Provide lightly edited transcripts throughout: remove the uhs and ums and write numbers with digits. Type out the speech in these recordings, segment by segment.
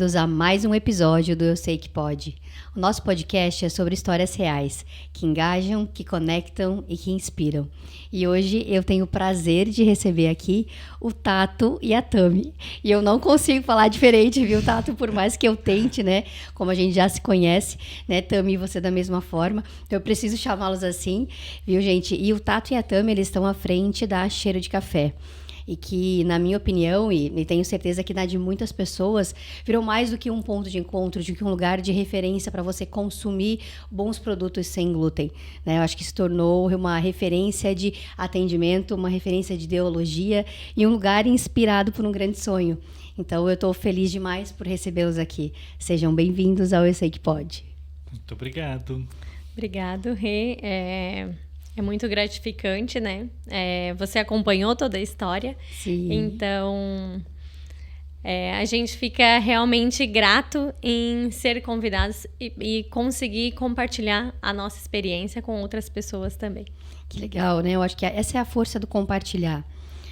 bem-vindos a mais um episódio do Eu Sei Que Pode. O nosso podcast é sobre histórias reais, que engajam, que conectam e que inspiram. E hoje eu tenho o prazer de receber aqui o Tato e a Tami. E eu não consigo falar diferente, viu, Tato? Por mais que eu tente, né? Como a gente já se conhece, né, Tami, e você da mesma forma. Então eu preciso chamá-los assim, viu, gente? E o Tato e a Tami, eles estão à frente da Cheiro de Café. E que, na minha opinião, e tenho certeza que na de muitas pessoas, virou mais do que um ponto de encontro, do que um lugar de referência para você consumir bons produtos sem glúten, né? Eu acho que se tornou uma referência de atendimento, uma referência de ideologia e um lugar inspirado por um grande sonho. Então, eu estou feliz demais por recebê-los aqui. Sejam bem-vindos ao Eu Sei Que Pode. Muito obrigado. Obrigado, Rê. É muito gratificante, né? Você acompanhou toda a história. Sim. Então, a gente fica realmente grato em ser convidados e conseguir compartilhar a nossa experiência com outras pessoas também. Que legal, né? Eu acho que essa é a força do compartilhar.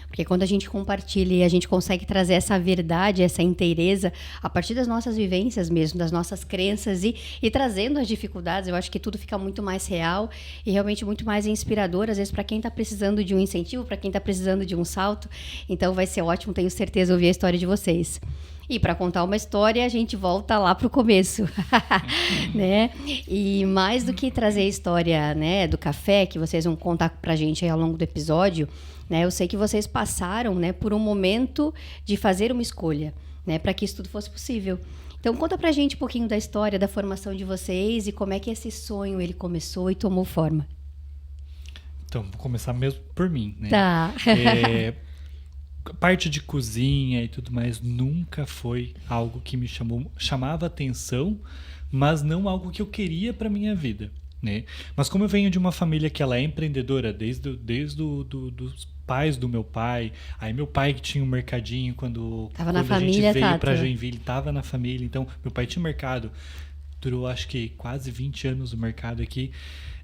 Porque quando a gente compartilha e a gente consegue trazer essa verdade, essa inteireza, a partir das nossas vivências mesmo, das nossas crenças e trazendo as dificuldades, eu acho que tudo fica muito mais real e realmente muito mais inspirador, às vezes, para quem está precisando de um incentivo, para quem está precisando de um salto. Então vai ser ótimo, tenho certeza, ouvir a história de vocês. E para contar uma história, a gente volta lá para o começo, né? E mais do que trazer a história, né, do café, que vocês vão contar para a gente aí ao longo do episódio, né? Eu sei que vocês passaram, né, por um momento de fazer uma escolha, né, para que isso tudo fosse possível. Então, conta para a gente um pouquinho da história, da formação de vocês e como é que esse sonho ele começou e tomou forma. Então, vou começar mesmo por mim, né? Tá. Parte de cozinha e tudo mais nunca foi algo que me chamava atenção, mas não algo que eu queria para minha vida, né? Mas como eu venho de uma família que ela é empreendedora desde os pais do meu pai, aí meu pai que tinha um mercadinho quando na família, a gente veio para Tato. Joinville, estava na família, então meu pai tinha mercado, durou acho que quase 20 anos o mercado aqui,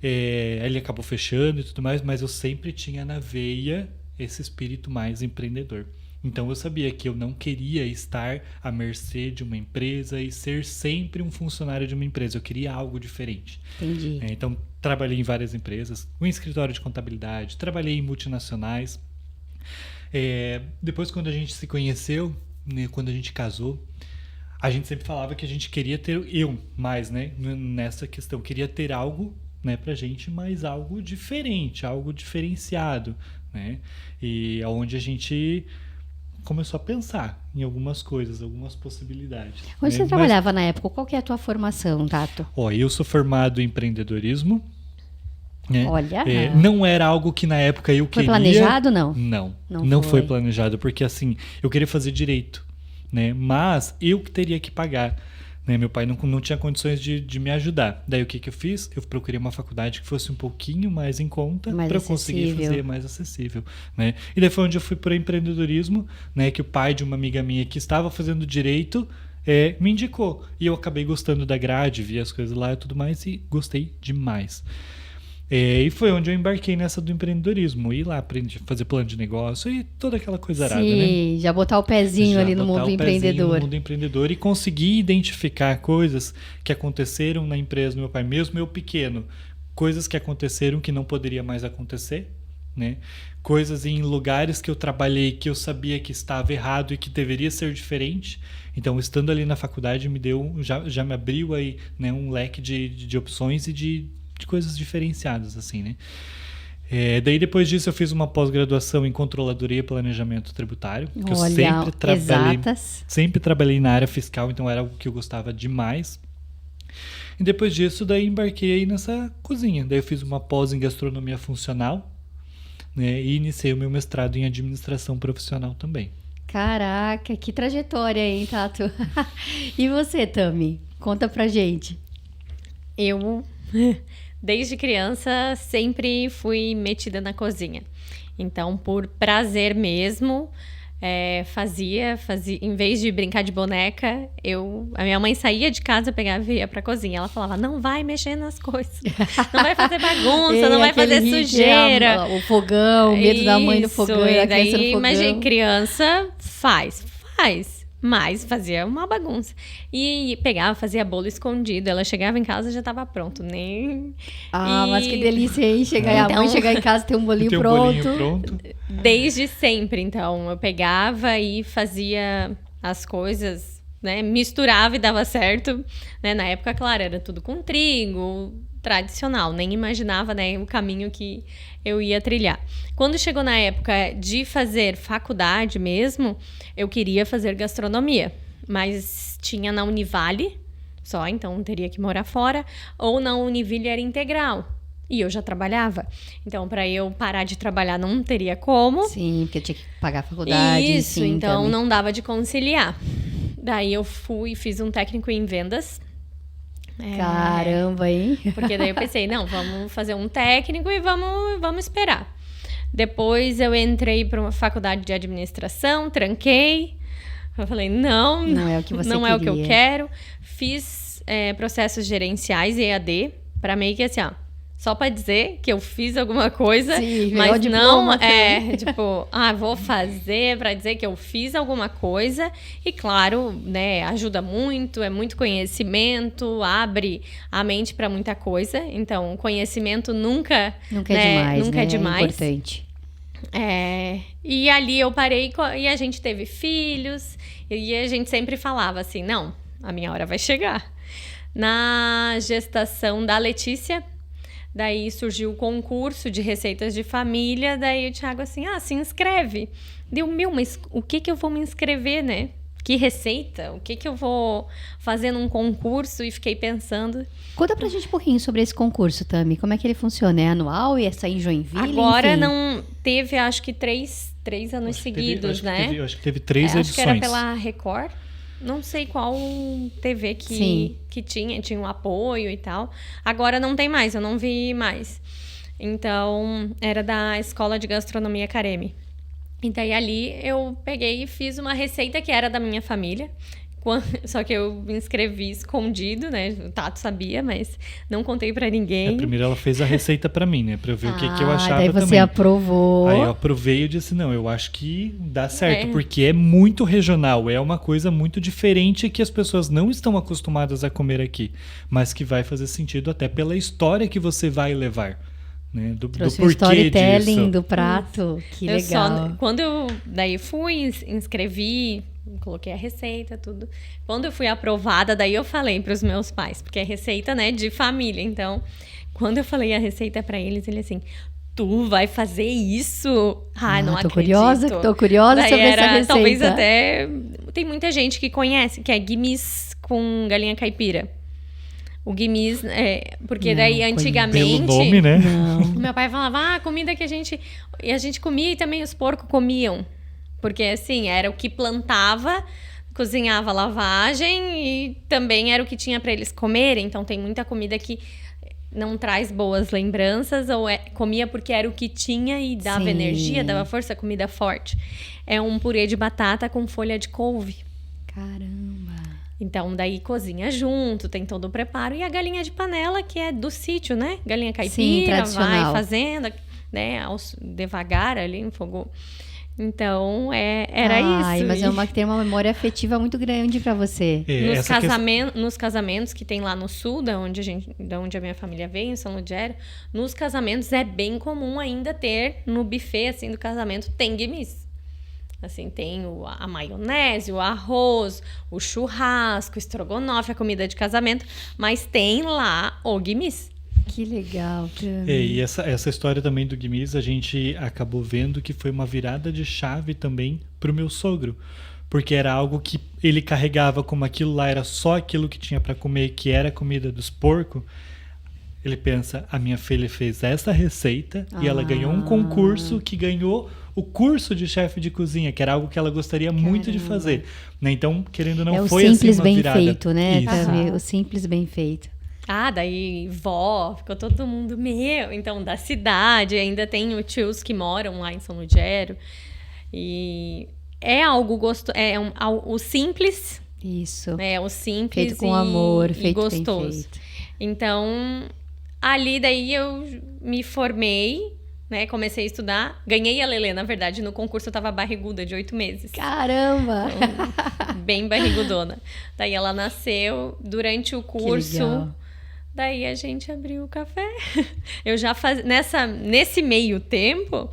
ele acabou fechando e tudo mais, mas eu sempre tinha na veia esse espírito mais empreendedor. Então eu sabia que eu não queria estar à mercê de uma empresa e ser sempre um funcionário de uma empresa. Eu queria algo diferente. Entendi. Então trabalhei em várias empresas, um escritório de contabilidade, trabalhei em multinacionais. Depois, quando a gente se conheceu, né, quando a gente casou, a gente sempre falava que a gente queria ter, né, nessa questão, queria ter algo, né, pra gente, mas algo diferente, algo diferenciado, né? E onde a gente começou a pensar em algumas coisas, algumas possibilidades. Onde você trabalhava na época? Qual que é a tua formação, Tato? Eu sou formado em empreendedorismo. Né? Olha. Não era algo que na época eu queria. Foi planejado, não? Não foi planejado, porque assim, eu queria fazer direito, né? Mas eu que teria que pagar. Né? Meu pai não tinha condições de me ajudar. Daí o que eu fiz? Eu procurei uma faculdade que fosse um pouquinho mais em conta para eu conseguir fazer mais acessível. Né? E daí foi onde eu fui para empreendedorismo, né? Que o pai de uma amiga minha que estava fazendo direito me indicou. E eu acabei gostando da grade, vi as coisas lá e tudo mais e gostei demais. E foi onde eu embarquei nessa do empreendedorismo. Ir lá, aprendi a fazer plano de negócio e toda aquela coisa arada, né? Sim, já botar o pezinho ali no mundo empreendedor. No mundo empreendedor e conseguir identificar coisas que aconteceram na empresa do meu pai, mesmo eu pequeno. Coisas que aconteceram que não poderia mais acontecer, né? Coisas em lugares que eu trabalhei que eu sabia que estava errado e que deveria ser diferente. Então, estando ali na faculdade, já me abriu aí, né, um leque de opções e de coisas diferenciadas, assim, né? Daí, depois disso, eu fiz uma pós-graduação em Controladoria e Planejamento Tributário. Que sempre trabalhei na área fiscal, então era algo que eu gostava demais. E depois disso, daí embarquei aí nessa cozinha. Daí eu fiz uma pós em Gastronomia Funcional, né? E iniciei o meu mestrado em Administração Profissional também. Caraca, que trajetória, hein, Tato? E você, Tami? Conta pra gente. Eu... Desde criança, sempre fui metida na cozinha. Então, por prazer mesmo, fazia, em vez de brincar de boneca, a minha mãe saía de casa, pegava e ia pra cozinha. Ela falava, não vai mexer nas coisas, não vai fazer bagunça, não vai fazer sujeira. O fogão, o medo da mãe no fogão. E daí, imagina, criança faz. mas fazia uma bagunça. E pegava, fazia bolo escondido. Ela chegava em casa e já estava pronto. Mas que delícia, hein? A mãe chegar em casa e ter um bolinho Tem um pronto. bolinho pronto. Desde sempre, então. Eu pegava e fazia as coisas, né? Misturava e dava certo. Né? Na época, claro, era tudo com trigo, tradicional. Nem imaginava, né, o caminho que eu ia trilhar. Quando chegou na época de fazer faculdade mesmo, eu queria fazer gastronomia. Mas tinha na Univale só, então teria que morar fora. Ou na Univille era integral. E eu já trabalhava. Então, para eu parar de trabalhar, não teria como. Sim, porque tinha que pagar a faculdade. Isso, sim, então também. não dava de conciliar. Daí eu fiz um técnico em vendas. Caramba, hein? Porque daí eu pensei, não, vamos fazer um técnico e vamos esperar. Depois eu entrei para uma faculdade de administração, tranquei. Eu falei, não é o que você não queria. É o que eu quero. Fiz processos gerenciais, EAD, para meio que assim, ó, só para dizer que eu fiz alguma coisa, Sim, mas não tipo, vou fazer para dizer que eu fiz alguma coisa. E claro, né, ajuda muito, é muito conhecimento, abre a mente para muita coisa. Então, conhecimento nunca é demais, nunca né? é demais. É importante. E ali eu parei e a gente teve filhos e a gente sempre falava assim, não, a minha hora vai chegar. Na gestação da Letícia, daí surgiu o concurso de receitas de família, daí o Thiago assim, se inscreve. Deu, mas o que eu vou me inscrever, né? Que receita? O que eu vou fazer num concurso? E fiquei pensando. Conta pra gente um pouquinho sobre esse concurso, Tami. Como é que ele funciona? É anual e é sair em Joinville? Agora enfim? não teve, acho que três anos seguidos, né? Acho que teve 3 edições. Acho que era pela Record. Não sei qual TV que tinha um apoio e tal. Agora não tem mais, eu não vi mais. Então, era da Escola de Gastronomia Careme. E daí ali eu peguei e fiz uma receita que era da minha família. Só que eu me inscrevi escondido, né? O Tato sabia, mas não contei pra ninguém. Primeiro ela fez a receita pra mim, né? Pra eu ver o que eu achava daí você também. aprovou. Aí eu aprovei e disse, não, eu acho que dá certo, porque é muito regional, é uma coisa muito diferente que as pessoas não estão acostumadas a comer aqui, mas que vai fazer sentido até pela história que você vai levar. Né? Do Trouxe porquê o storytelling disso. do prato. Que legal. Quando eu daí fui, inscrevi, coloquei a receita, tudo. Quando eu fui aprovada, daí eu falei para os meus pais, porque é receita, né, de família. Então, quando eu falei a receita para eles, ele assim, tu vai fazer isso? Não acredito. Tô curiosa daí sobre essa receita. Talvez até tem muita gente que conhece, que é guimis com galinha caipira. O guimis, porque daí antigamente... Pelo nome, né? Meu pai falava, comida que a gente comia e também os porcos comiam. Porque, assim, era o que plantava, cozinhava a lavagem e também era o que tinha para eles comerem. Então, tem muita comida que não traz boas lembranças ou comia porque era o que tinha e dava energia, dava força, comida forte. É um purê de batata com folha de couve. Caramba! Então, daí cozinha junto, tem todo o preparo. E a galinha de panela, que é do sítio, né? Galinha caipira, vai fazendo, né? Devagar ali no fogo. Então, era isso. Mas é que tem uma memória afetiva muito grande pra você. Nos casamentos que tem lá no sul, da onde a minha família veio, em São Ludgero, nos casamentos é bem comum ainda ter, no buffet, assim, do casamento, tem guimis. Assim, tem a maionese, o arroz, o churrasco, o estrogonofe, a comida de casamento, mas tem lá o guimis. Que legal. E essa história também do guimis, a gente acabou vendo que foi uma virada de chave também pro meu sogro. Porque era algo que ele carregava como aquilo lá era só aquilo que tinha para comer, que era a comida dos porcos. Ele pensa, a minha filha fez essa receita e ela ganhou um concurso que ganhou o curso de chefe de cozinha, que era algo que ela gostaria muito de fazer. Né? Então, querendo ou não, foi assim uma virada. É o simples bem feito, né? Isso. O simples bem feito. Daí ficou todo mundo então da cidade, ainda tem os tios que moram lá em São Ludgero. E é algo o simples. Isso. É o simples feito com amor, feito gostoso. Bem feito. Então, ali daí eu me formei né? Comecei a estudar. Ganhei a Lelê, na verdade. No concurso eu tava barriguda, de 8 meses. Caramba! Então, bem barrigudona. Daí ela nasceu durante o curso. Daí a gente abriu o café. Eu já nesse meio tempo,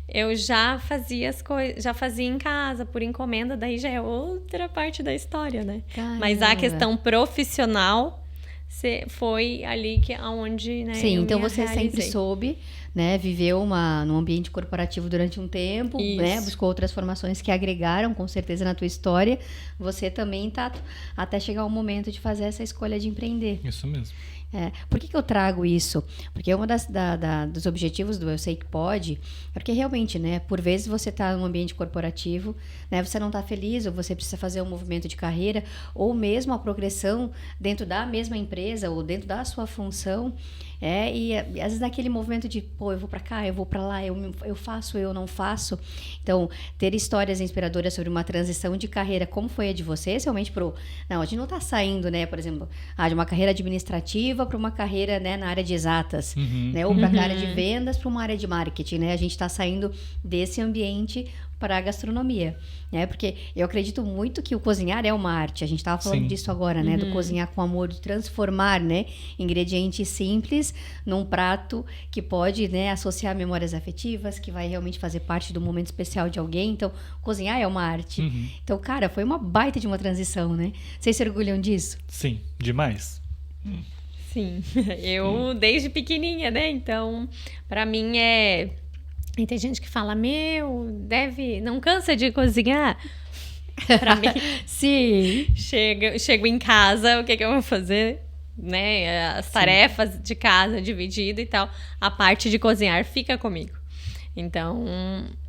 eu já fazia as coisas, já fazia em casa, por encomenda, daí já é outra parte da história, né? Caramba. Mas a questão profissional foi ali onde, né? Sim, eu então me você realizei. sempre soube, né? Viveu num ambiente corporativo durante um tempo, né? Buscou outras formações que agregaram, com certeza, na tua história. Você também tá até chegar o momento de fazer essa escolha de empreender. Isso mesmo. Por que eu trago isso? Porque um dos objetivos do Eu Sei Que Pode é porque realmente, né, por vezes você está num ambiente corporativo, né, você não está feliz, ou você precisa fazer um movimento de carreira, ou mesmo a progressão dentro da mesma empresa, ou dentro da sua função, e às vezes naquele movimento de, pô, eu vou para cá, eu vou para lá, eu faço, eu não faço. Então, ter histórias inspiradoras sobre uma transição de carreira, como foi a de vocês, realmente não, a gente não está saindo, né, por exemplo, de uma carreira administrativa para uma carreira, né, na área de exatas, né, ou para a área de vendas para uma área de marketing, né, a gente está saindo desse ambiente para a gastronomia, né? Porque eu acredito muito que o cozinhar é uma arte. A gente estava falando disso agora, né? Do cozinhar com amor, de transformar, né, ingredientes simples num prato que pode, né, associar memórias afetivas, que vai realmente fazer parte do momento especial de alguém. Então, cozinhar é uma arte. Então, cara, foi uma baita de uma transição, né? Vocês se orgulham disso? Sim, demais. Sim, eu desde pequenininha, né? Então, para mim E tem gente que fala, não cansa de cozinhar? Pra mim, sim. Chego em casa, o que eu vou fazer? Né? As tarefas de casa dividida e tal. A parte de cozinhar fica comigo. Então,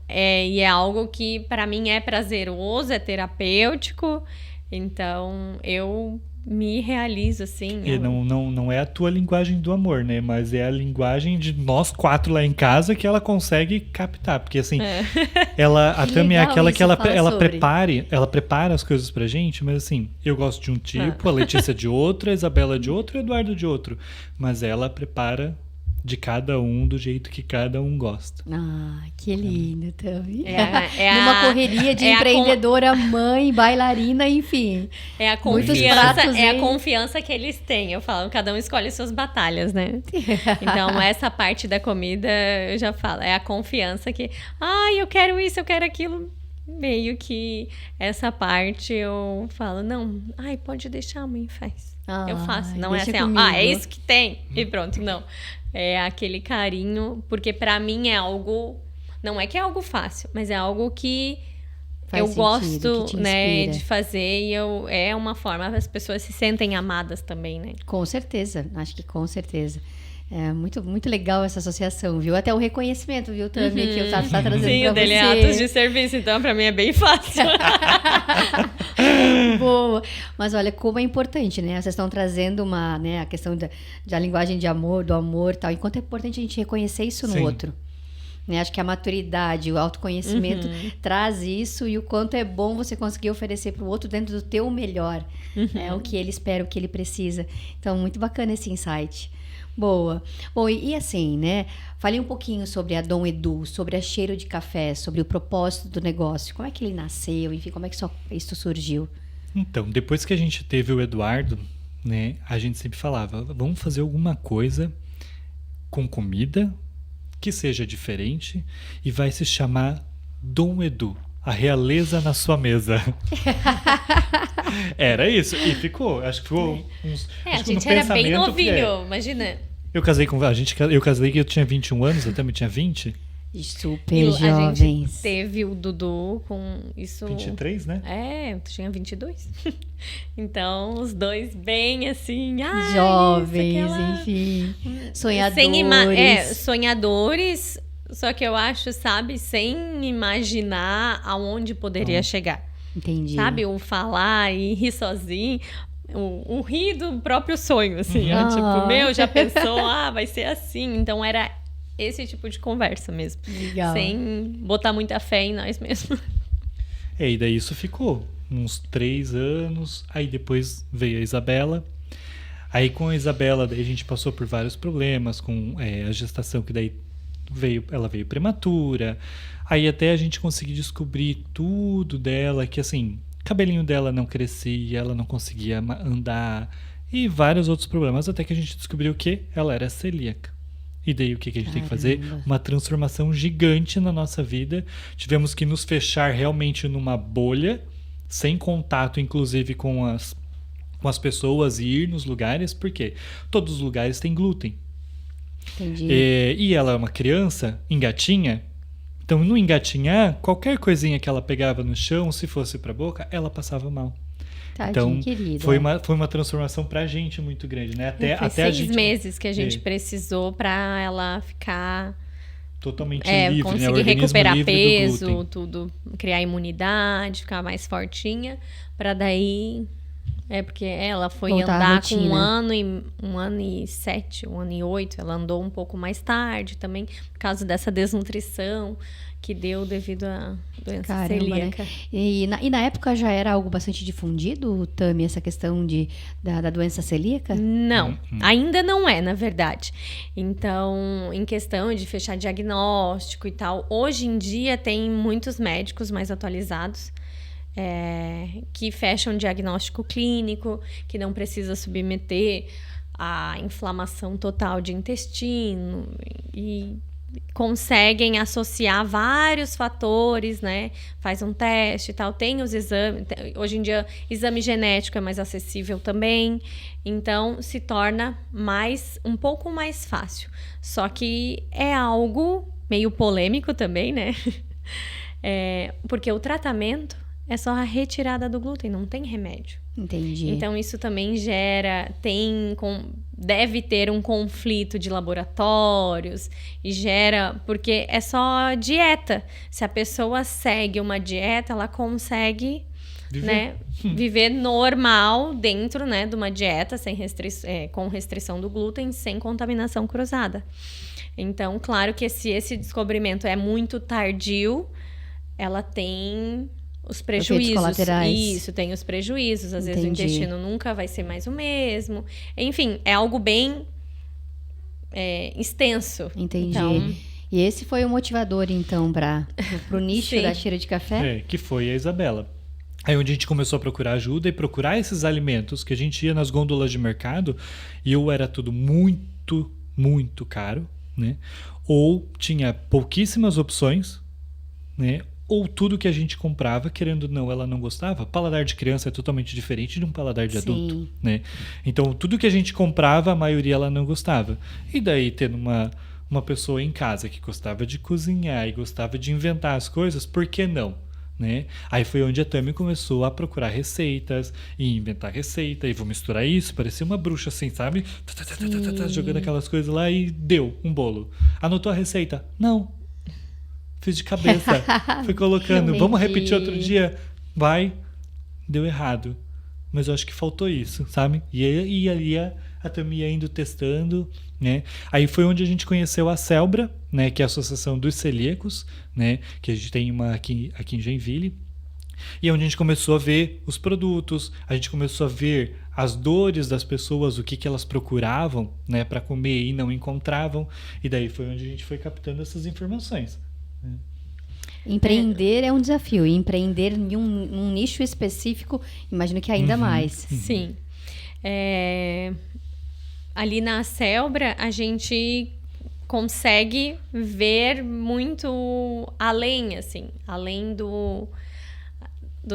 é algo que pra mim é prazeroso, é terapêutico. Então, eu me realizo, assim. E não é a tua linguagem do amor, né? Mas é a linguagem de nós 4 lá em casa que ela consegue captar. Porque, assim, a Tami é aquela que ela prepara as coisas pra gente, mas, assim, eu gosto de um tipo, a Letícia de outro, a Isabela de outro e o Eduardo de outro. Mas ela prepara de cada um do jeito que cada um gosta. Ah, que lindo, Tami. Numa correria de empreendedora, mãe, bailarina, enfim. É a confiança que eles têm. Eu falo, cada um escolhe suas batalhas, né? Então, essa parte da comida, eu já falo, é a confiança que, eu quero isso, eu quero aquilo. Meio que essa parte eu falo, não, pode deixar, mãe, faz. Eu faço. Não é assim, é isso que tem. E pronto, não. É aquele carinho, porque pra mim é algo, não é que é algo fácil, mas é algo que eu gosto, né, de fazer e é uma forma, as pessoas se sentem amadas também, né? Com certeza, acho que com certeza. É muito, muito legal essa associação, viu? Até o reconhecimento, viu, Tami, que o Tato tá trazendo pra você. Sim, o dele é atos de serviço, então pra mim é bem fácil. Boa. Mas olha, como é importante, né? Vocês estão trazendo a questão da linguagem de amor, do amor e tal. Enquanto é importante a gente reconhecer isso no outro. Né? Acho que a maturidade, o autoconhecimento traz isso, e o quanto é bom você conseguir oferecer para o outro dentro do teu melhor. Né? O que ele espera, o que ele precisa. Então, muito bacana esse insight. Boa. Bom, e assim, né? Falei um pouquinho sobre a Dom Edu, sobre a Cheiro de Café, sobre o propósito do negócio. Como é que ele nasceu? Enfim, como é que isso surgiu? Então, depois que a gente teve o Eduardo, né? A gente sempre falava, vamos fazer alguma coisa com comida que seja diferente e vai se chamar Dom Edu. A realeza na sua mesa. Era isso. E ficou. Acho que ficou uns. A gente era bem novinho, imagina. Eu casei que eu tinha 21 anos, eu também tinha 20. Super jovens. A gente teve o Dudu com isso. 23, né? Eu tinha 22. Então, os dois bem assim. Jovens, enfim. Sonhadores. Sonhadores. Só que eu acho, sabe, sem imaginar aonde poderia chegar. Entendi. Sabe, o falar e rir sozinho, o rir do próprio sonho, assim. Tipo, já pensou, vai ser assim. Então, era esse tipo de conversa mesmo. Legal. Sem botar muita fé em nós mesmos. E daí isso ficou uns 3 anos. Aí depois veio a Isabela. Aí com a Isabela, daí a gente passou por vários problemas com a gestação, que daí ela veio prematura. Aí até a gente conseguir descobrir tudo dela, que assim, cabelinho dela não crescia, ela não conseguia andar e vários outros problemas, até que a gente descobriu que ela era celíaca. E daí o que a gente tem que fazer? Uma transformação gigante na nossa vida. Tivemos que nos fechar realmente numa bolha, sem contato, inclusive, com as pessoas e ir nos lugares, porque todos os lugares têm glúten. Entendi. E ela é uma criança, engatinha. Então, no engatinhar, qualquer coisinha que ela pegava no chão, se fosse pra boca, ela passava mal. Tadinha, Então, querida. foi uma transformação pra gente muito grande, né? Foi Até 6 a gente meses que a gente precisou pra ela ficar... totalmente livre, né? O conseguir organismo recuperar livre do peso, glúten. tudo, criar imunidade, ficar mais fortinha, pra daí... porque ela foi Voltar à andar com rotina. 1 ano e 7, 1 ano e 8. Ela andou um pouco mais tarde também, por causa dessa desnutrição que deu devido à doença Caramba, celíaca. né? E na época já era algo bastante difundido, Tami, essa questão da doença celíaca? Não, ainda não é, na verdade. Então, em questão de fechar diagnóstico e tal, hoje em dia tem muitos médicos mais atualizados que fecham diagnóstico clínico, que não precisa submeter a inflamação total de intestino e conseguem associar vários fatores, né? Faz um teste e tal, tem os exames. Hoje em dia, exame genético é mais acessível também. Então, se torna um pouco mais fácil. Só que é algo meio polêmico também, né? Porque o tratamento é só a retirada do glúten, não tem remédio. Entendi. Então, isso também deve ter um conflito de laboratórios porque é só dieta. Se a pessoa segue uma dieta, ela consegue viver normal dentro, né, de uma dieta com restrição do glúten, sem contaminação cruzada. Então, claro que se esse descobrimento é muito tardio, ela tem os prejuízos. Colaterais. Isso, tem os prejuízos. Às vezes o Entendi. intestino nunca vai ser mais o mesmo. Enfim, é algo bem extenso. Entendi. Então, E esse foi o motivador, então, pro nicho Sim. da tira de café? Que foi a Isabela. Aí onde a gente começou a procurar ajuda e procurar esses alimentos que a gente ia nas gôndolas de mercado e ou era tudo muito, muito caro, né? Ou tinha pouquíssimas opções, né? Ou tudo que a gente comprava, querendo ou não, ela não gostava. Paladar de criança é totalmente diferente de um paladar de adulto, né? Então, tudo que a gente comprava, a maioria ela não gostava. E daí, tendo uma pessoa em casa que gostava de cozinhar e gostava de inventar as coisas, por que não? Né? Aí foi onde a Tami começou a procurar receitas e inventar receita e vou misturar isso, parecia uma bruxa assim, sabe? Jogando aquelas coisas lá e deu um bolo. Anotou a receita? Não. Fiz de cabeça. Fui colocando. Vamos repetir outro dia? Vai. Deu errado. Mas eu acho que faltou isso, sabe? E ali a Tami ia indo testando, né? Aí foi onde a gente conheceu a Celbra, né? Que é a Associação dos Celíacos, né? Que a gente tem uma aqui em Joinville. E é onde a gente começou a ver os produtos, a gente começou a ver as dores das pessoas, o que elas procuravam, né? Para comer e não encontravam. E daí foi onde a gente foi captando essas informações. Empreender é um desafio. E empreender em um nicho específico, imagino que ainda mais. Sim. Ali na Celbra, a gente consegue ver muito além, assim, além do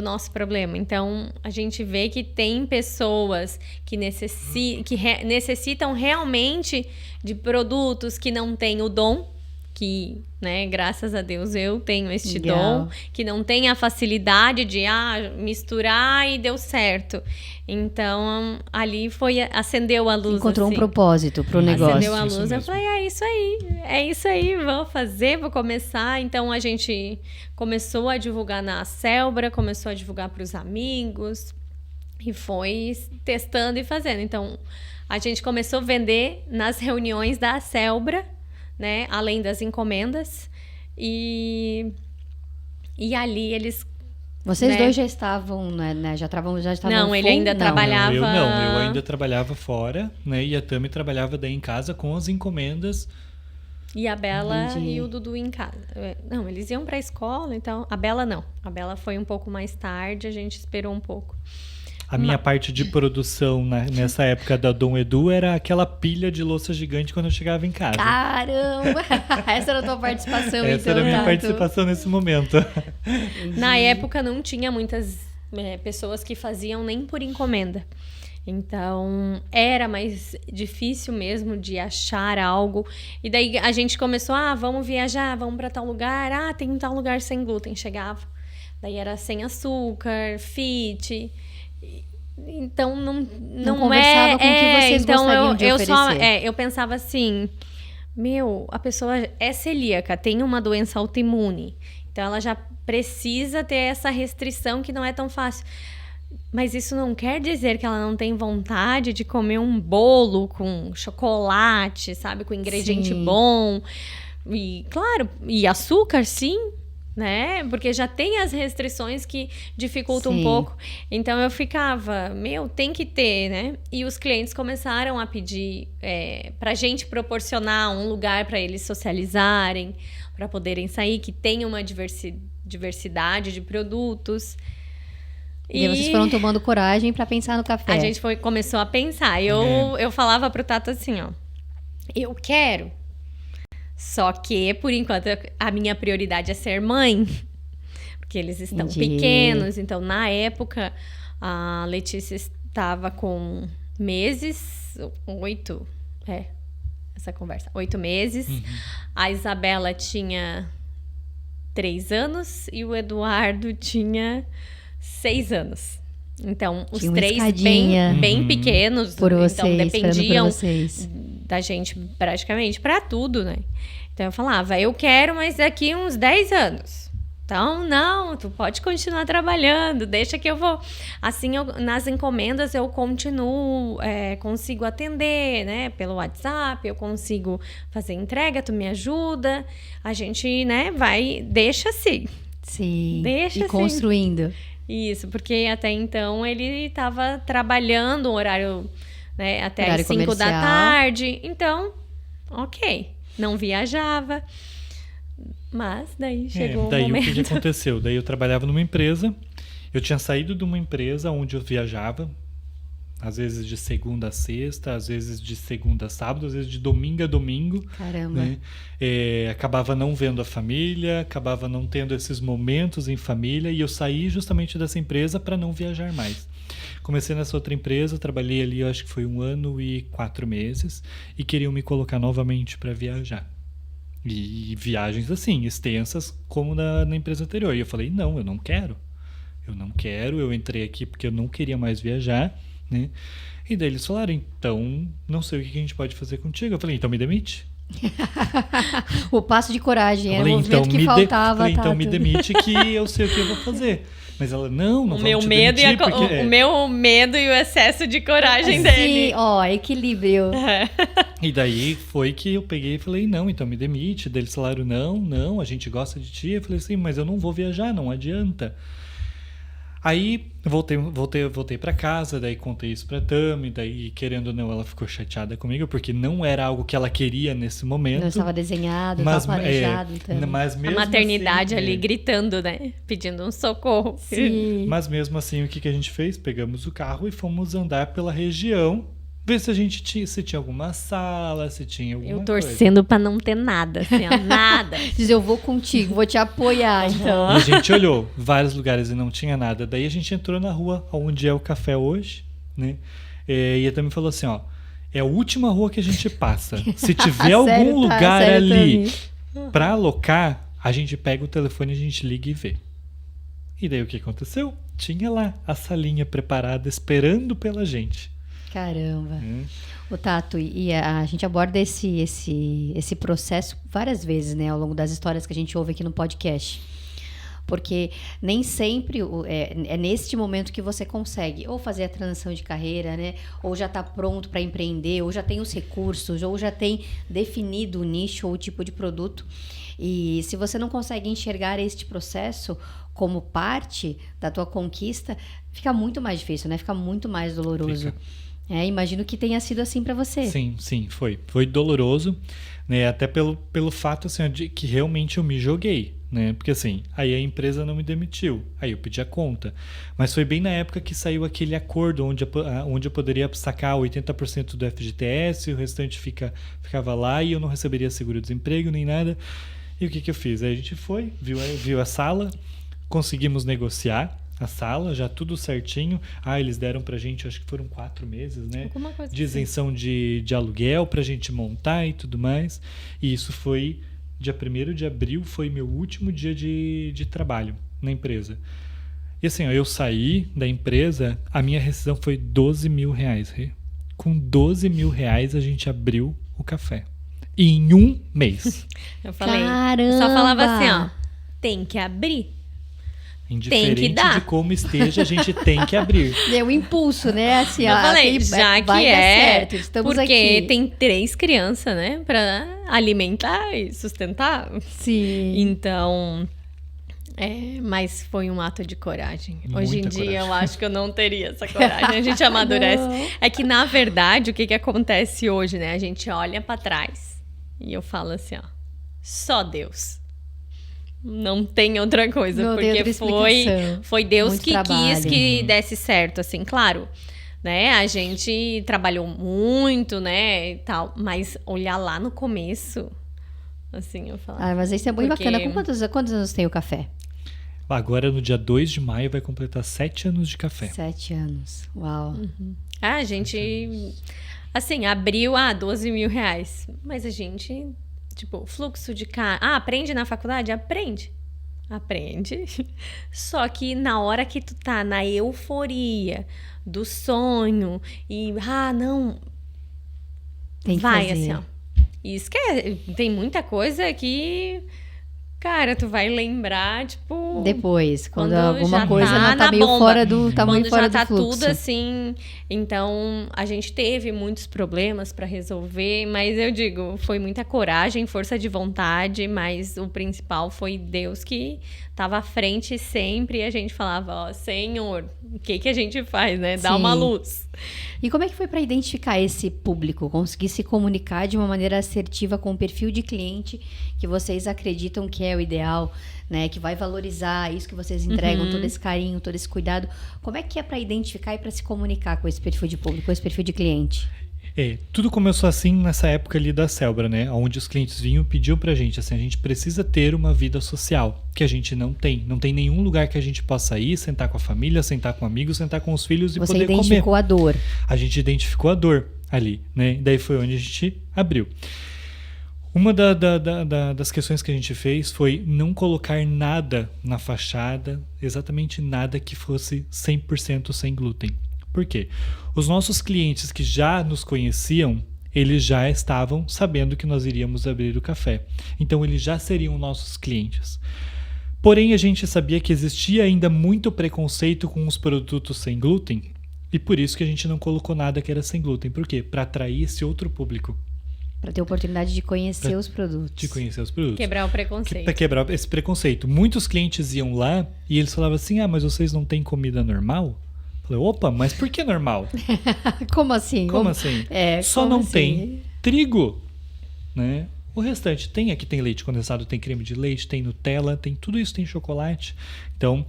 nosso problema. Então, a gente vê que tem pessoas que necessitam realmente de produtos que não têm o dom, que, né, graças a Deus eu tenho este Legal. dom, que não tem a facilidade de misturar e deu certo. Então, ali acendeu a luz. Encontrou assim. um propósito pro negócio. Acendeu a Isso luz, eu mesmo. falei, é isso aí, vou começar. Então, a gente começou a divulgar na Celbra, começou a divulgar para os amigos e foi testando e fazendo. Então, a gente começou a vender nas reuniões da Celbra, né, além das encomendas, e ali eles... Vocês né? dois já estavam, né? Já estavam Não, ele ainda trabalhava... Eu ainda trabalhava fora, né? E a Tami trabalhava daí em casa com as encomendas. E a Bela Entendi. e o Dudu em casa. Não, eles iam pra escola, então... A Bela não. A Bela foi um pouco mais tarde, a gente esperou um pouco. A minha parte de produção nessa época da Dom Edu era aquela pilha de louça gigante quando eu chegava em casa. Caramba! Essa era a tua participação, Essa então, era a minha Tato. participação nesse momento. Na época não tinha muitas pessoas que faziam nem por encomenda. Então, era mais difícil mesmo de achar algo. E daí a gente começou, vamos viajar, vamos para tal lugar. Tem um tal lugar sem glúten. Chegava. Daí era sem açúcar, fit. Então, não conversava com o que vocês então gostariam de oferecer. eu pensava assim, a pessoa é celíaca, tem uma doença autoimune. Então, ela já precisa ter essa restrição que não é tão fácil. Mas isso não quer dizer que ela não tem vontade de comer um bolo com chocolate, sabe? Com ingrediente Sim. bom. E, claro, e açúcar, sim, né? Porque já tem as restrições que dificultam Sim. um pouco. Então, eu ficava, tem que ter, né? E os clientes começaram a pedir pra gente proporcionar um lugar para eles socializarem, para poderem sair, que tenha uma diversidade de produtos. E vocês foram tomando coragem pra pensar no café. A gente começou a pensar. Eu falava pro Tato assim, eu quero. Só que, por enquanto, a minha prioridade é ser mãe. Porque eles estão pequenos. Então, na época, a Letícia estava com meses. 8 meses. Uhum. A Isabela tinha 3 anos e o Eduardo tinha 6 anos. Então, os Tinha uma 3 escadinha. bem pequenos. Por vocês, então, dependiam por vocês. da gente praticamente para tudo, né? Então, eu falava, eu quero, mas daqui uns 10 anos. Então, não, tu pode continuar trabalhando, deixa que eu vou. Assim, nas encomendas eu continuo, consigo atender, né? Pelo WhatsApp, eu consigo fazer entrega, tu me ajuda. A gente, né, deixa assim. Sim. Deixa e assim. construindo. Isso, porque até então ele estava trabalhando um horário, né, até Horário às 5 da comercial. tarde. Então, ok, não viajava. Mas daí chegou daí o momento. o que aconteceu? Daí eu trabalhava numa empresa, eu tinha saído de uma empresa onde eu viajava, às vezes de segunda a sexta, às vezes de segunda a sábado, às vezes de domingo a domingo. Caramba. Né? Acabava não vendo a família, acabava não tendo esses momentos em família, e eu saí justamente dessa empresa para não viajar mais. Comecei nessa outra empresa, trabalhei ali, eu acho que foi 1 ano e 4 meses, e queriam me colocar novamente para viajar. E viagens assim, extensas, como na empresa anterior. E eu falei, não, eu não quero. Eu entrei aqui porque eu não queria mais viajar, né? E daí eles falaram, então, não sei o que a gente pode fazer contigo. Eu falei, então me demite. O passo de coragem, era o Falei, movimento que faltava, falei, então Tato. me demite que eu sei o que eu vou fazer. Mas ela, não O vamos meu te medo demitir, porque... o meu medo e o excesso de coragem dele. Sim, equilíbrio. E daí foi que eu peguei e falei, não, então me demite. Daí eles falaram, não, a gente gosta de ti. Eu falei assim, mas eu não vou viajar, não adianta. Aí voltei para casa, daí contei isso pra Tami, daí querendo ou não ela ficou chateada comigo, porque não era algo que ela queria nesse momento. Não estava desenhado, não estava planejado. Então. Mas A mesmo maternidade assim, ali gritando, né? Pedindo um socorro. Sim. Mas mesmo assim, o que a gente fez? Pegamos o carro e fomos andar pela região, ver se a gente se tinha alguma sala, se tinha alguma Eu coisa. torcendo pra não ter nada, assim, nada. Diz, eu vou contigo, vou te apoiar, então. E a gente olhou vários lugares e não tinha nada. Daí a gente entrou na rua onde é o café hoje, né? E a Tami falou assim, é a última rua que a gente passa. Se tiver algum Sério, lugar sério, ali Tami? pra alocar, a gente pega o telefone, a gente liga e vê. E daí o que aconteceu? Tinha lá a salinha preparada esperando pela gente. Caramba. O Tato, e a gente aborda esse processo várias vezes, né, ao longo das histórias que a gente ouve aqui no podcast. Porque nem sempre é neste momento que você consegue ou fazer a transição de carreira, né, ou já está pronto para empreender, ou já tem os recursos, ou já tem definido o nicho ou o tipo de produto. E se você não consegue enxergar este processo como parte da tua conquista, fica muito mais difícil, né? Fica muito mais doloroso. Fica. Imagino que tenha sido assim para você. Sim, foi. Foi doloroso, né? Até pelo fato, assim, de que realmente eu me joguei, né? Porque, assim, aí a empresa não me demitiu. Aí eu pedi a conta. Mas foi bem na época que saiu aquele acordo onde eu poderia sacar 80% do FGTS, o restante ficava lá e eu não receberia seguro-desemprego nem nada. E o que eu fiz? Aí a gente foi, viu a sala, conseguimos negociar a sala, já tudo certinho. Eles deram pra gente, acho que foram 4 meses, né? Alguma coisa de isenção de aluguel pra gente montar e tudo mais. E isso foi dia 1º de abril, foi meu último dia de trabalho na empresa. E assim, eu saí da empresa, a minha rescisão foi R$12 mil, Rê. Com R$12 mil a gente abriu o café. Em um mês. Eu falei, Caramba! eu só falava assim, ó, tem que abrir. Indiferente Tem que dar. de como esteja, a gente tem que abrir. Deu impulso, né? Assim, Eu falei, já que vai dar certo, estamos porque aqui. tem 3 crianças, né, pra alimentar e sustentar. Sim. Então, mas foi um ato de coragem. Hoje em Muita dia, coragem. eu acho que eu não teria essa coragem. A gente amadurece. Não. É que, na verdade, o que acontece hoje, né? A gente olha pra trás e eu falo assim, ó, só Deus. Não tem outra coisa, Não tem porque outra explicação. foi Deus Muito que trabalho. quis que desse certo, assim, claro. Né? A gente trabalhou muito, né, e tal, mas olhar lá no começo, assim, eu falo. Mas isso é bem Porque- bacana. Com quantos anos tem o café? Agora, no dia 2 de maio, vai completar 7 anos de café. 7 anos. Uau. A gente, assim, abriu, R$12 mil. Mas a gente, tipo, fluxo de carro. Aprende na faculdade? Aprende. Só que na hora que tu tá na euforia do sonho e, não, Tem que vai, fazer. assim, ó. E tem muita coisa que, cara, tu vai lembrar, tipo... Depois, quando Quando alguma já coisa tá não tá na meio bomba. fora do, tá quando meio fora já do tá fluxo. tudo assim. Então, a gente teve muitos problemas para resolver, mas eu digo, foi muita coragem, força de vontade, mas o principal foi Deus que estava à frente sempre e a gente falava, ó, Senhor, o que a gente faz, né? Dá Sim. uma luz. E como é que foi para identificar esse público? Conseguir se comunicar de uma maneira assertiva com o perfil de cliente que vocês acreditam que é o ideal, né? Que vai valorizar isso que vocês entregam, todo esse carinho, todo esse cuidado. Como é que é para identificar e para se comunicar com esse perfil de público, com esse perfil de cliente? Tudo começou assim nessa época ali da Selbra, né? Onde os clientes vinham e pediam pra gente, assim, a gente precisa ter uma vida social, que a gente não tem. Não tem nenhum lugar que a gente possa ir, sentar com a família, sentar com amigos, sentar com os filhos e Você poder comer. identificou a dor. A gente identificou a dor ali, né? Daí foi onde a gente abriu. Uma das questões que a gente fez foi não colocar nada na fachada, exatamente nada que fosse 100% sem glúten. Por quê? Os nossos clientes que já nos conheciam, eles já estavam sabendo que nós iríamos abrir o café. Então, eles já seriam nossos clientes. Porém, a gente sabia que existia ainda muito preconceito com os produtos sem glúten e por isso que a gente não colocou nada que era sem glúten. Por quê? Para atrair esse outro público, Para ter oportunidade de conhecer os produtos. de conhecer os produtos. Quebrar o preconceito. Para quebrar esse preconceito. Muitos clientes iam lá e eles falavam assim, mas vocês não têm comida normal? Eu falei, opa, mas por que normal? Como assim? Como assim? Só como não assim? tem trigo, né? O restante aqui tem leite condensado, tem creme de leite, tem Nutella, tem tudo isso, tem chocolate. Então,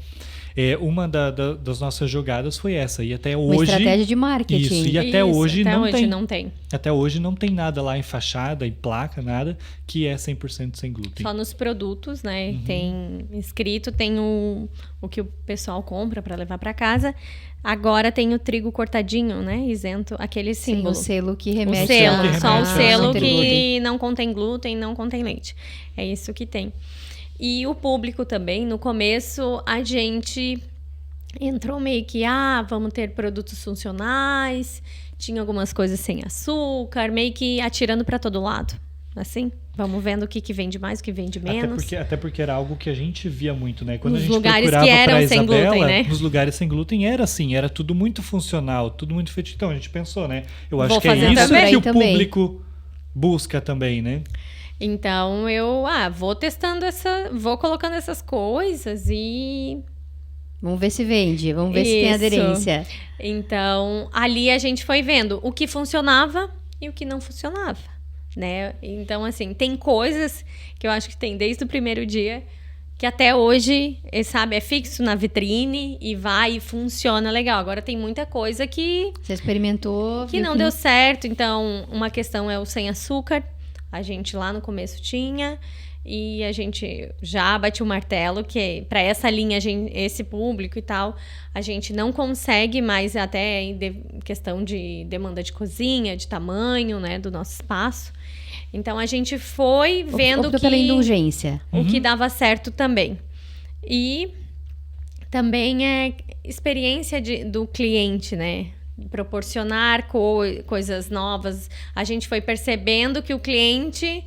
uma das nossas jogadas foi essa. E até Uma hoje... estratégia de marketing. Isso, e até hoje até não hoje tem. não tem. Até hoje não tem nada lá em fachada, em placa, nada, que é 100% sem glúten. Só nos produtos, né? Tem escrito, tem o que o pessoal compra para levar para casa. Agora tem o trigo cortadinho, né? Isento, aquele Sim, símbolo. o selo que O remete selo, a- só o remete a selo não ter que não contém glúten, não contém leite. É isso que tem. E o público também, no começo, a gente entrou meio que, vamos ter produtos funcionais, tinha algumas coisas sem açúcar, meio que atirando para todo lado. Assim, vamos vendo o que vende mais, o que vende menos. Até porque era algo que a gente via muito, né? Quando Nos a gente lugares procurava que eram pra sem Isabela, glúten, né? nos lugares sem glúten era assim, era tudo muito funcional, tudo muito feito. Então a gente pensou, né? Eu acho Vou que é fazer isso também. que o Também. público busca também, né? Então eu vou testando vou colocando essas coisas e Vamos ver se vende, vamos ver se tem aderência. Então, ali a gente foi vendo o que funcionava e o que não funcionava, né? Então, assim, tem coisas que eu acho que tem desde o primeiro dia que até hoje, sabe, é fixo na vitrine e vai e funciona legal. Agora tem muita coisa que... Você experimentou... Que não deu certo. Então, uma questão é o sem açúcar. A gente lá no começo tinha... E a gente já bateu o martelo que para essa linha, esse público e tal, a gente não consegue mais, até em questão de demanda de cozinha, de tamanho, né, do nosso espaço. Então, a gente foi vendo que... pela indulgência. O que dava certo também. E também é experiência do cliente, né? Proporcionar coisas novas. A gente foi percebendo que o cliente...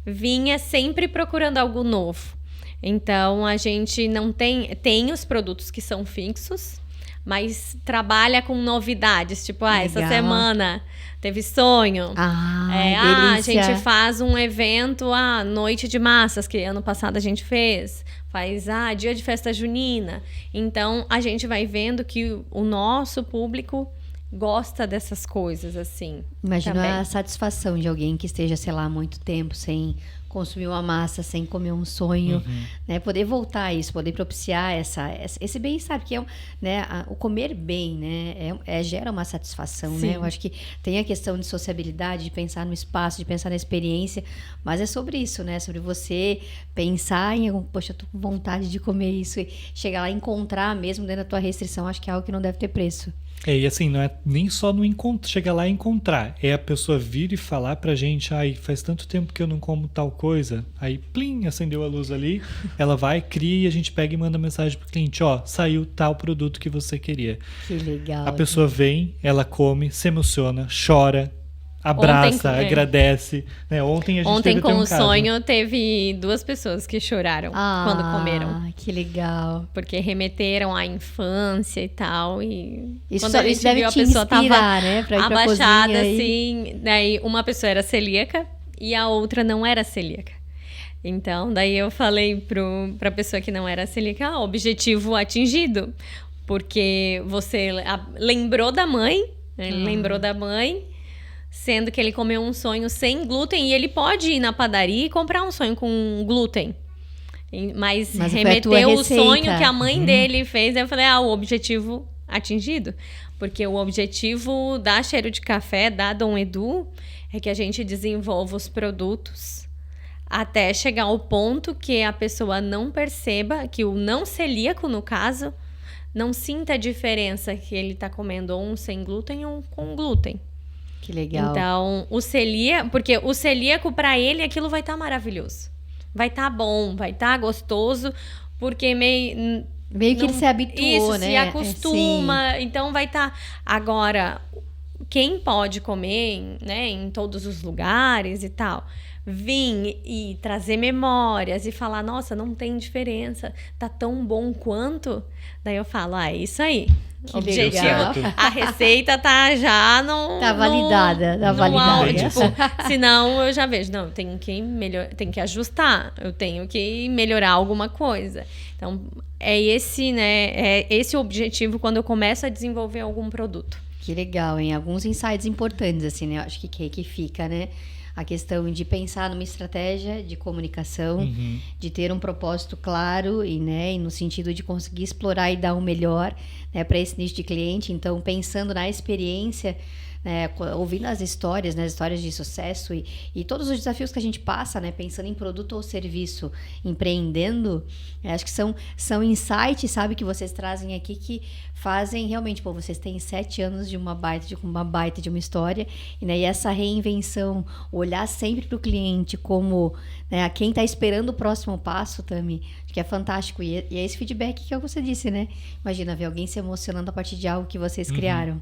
vinha sempre procurando algo novo. Então, a gente não tem os produtos que são fixos, mas trabalha com novidades. Tipo, essa semana teve sonho. A gente faz um evento, noite de massas, que ano passado a gente fez. Faz, dia de festa junina. Então, a gente vai vendo que o nosso público... gosta dessas coisas, assim. Imagina a satisfação de alguém que esteja, sei lá, há muito tempo sem consumir uma massa, sem comer um sonho, né? Poder voltar a isso, poder propiciar esse bem-estar, porque né, o comer bem, né? Gera uma satisfação, né? Eu acho que tem a questão de sociabilidade, de pensar no espaço, de pensar na experiência, mas é sobre isso, né? Sobre você pensar em, poxa, eu tô com vontade de comer isso e chegar lá e encontrar mesmo dentro da tua restrição, acho que é algo que não deve ter preço. E assim, não é nem só no chegar lá e encontrar, é a pessoa vir e falar pra gente, faz tanto tempo que eu não como tal coisa, aí plim, acendeu a luz ali, ela vai, cria e a gente pega e manda mensagem pro cliente, saiu tal produto que você queria. Que legal. A pessoa vem, ela come, se emociona, chora, abraça, agradece. Né? Ontem a gente teve com um o sonho, teve 2 pessoas que choraram quando comeram. Que legal. Porque remeteram à infância e tal. E isso quando a gente deve viu, a te pessoa inspirar, tava né? Pra ir abaixada, pra assim. Daí uma pessoa era celíaca e a outra não era celíaca. Então, daí eu falei pra pessoa que não era celíaca, objetivo atingido. Porque você lembrou da mãe, né? Ele lembrou da mãe, sendo que ele comeu um sonho sem glúten e ele pode ir na padaria e comprar um sonho com glúten. Mas remeteu o sonho que a mãe dele fez. Aí eu falei, o objetivo atingido. Porque o objetivo da Cheiro de Café, da Dom Edu, é que a gente desenvolva os produtos até chegar ao ponto que a pessoa não perceba, que o não celíaco, no caso, não sinta a diferença que ele está comendo um sem glúten ou um com glúten. Que legal. Então, porque o celíaco, para ele, aquilo vai estar maravilhoso. Vai estar bom, vai estar gostoso, porque meio que ele se habituou, né? Se acostuma, então vai estar... Agora, quem pode comer, né, em todos os lugares e tal, vir e trazer memórias e falar, nossa, não tem diferença, tá tão bom quanto... Daí eu falo, é isso aí. Que objetivo, legal. a receita tá já no... Tá validada, Tipo, senão eu já vejo, não, tem que ajustar, eu tenho que melhorar alguma coisa. Então, é esse, né, o objetivo quando eu começo a desenvolver algum produto. Que legal, hein? Alguns insights importantes, assim, né? Eu acho que fica, né? A questão de pensar numa estratégia de comunicação, de ter um propósito claro e no sentido de conseguir explorar e dar o melhor, né, para esse nicho de cliente. Então, pensando na experiência, ouvindo as histórias, né, as histórias de sucesso e todos os desafios que a gente passa, né, pensando em produto ou serviço, empreendendo, acho que são insights, sabe, que vocês trazem aqui que fazem realmente, vocês têm 7 anos de uma baita de uma história, e essa reinvenção, olhar sempre para o cliente como, né, quem está esperando o próximo passo, Tami, acho que é fantástico, e é esse feedback que você disse, né? Imagina ver alguém se emocionando a partir de algo que vocês criaram.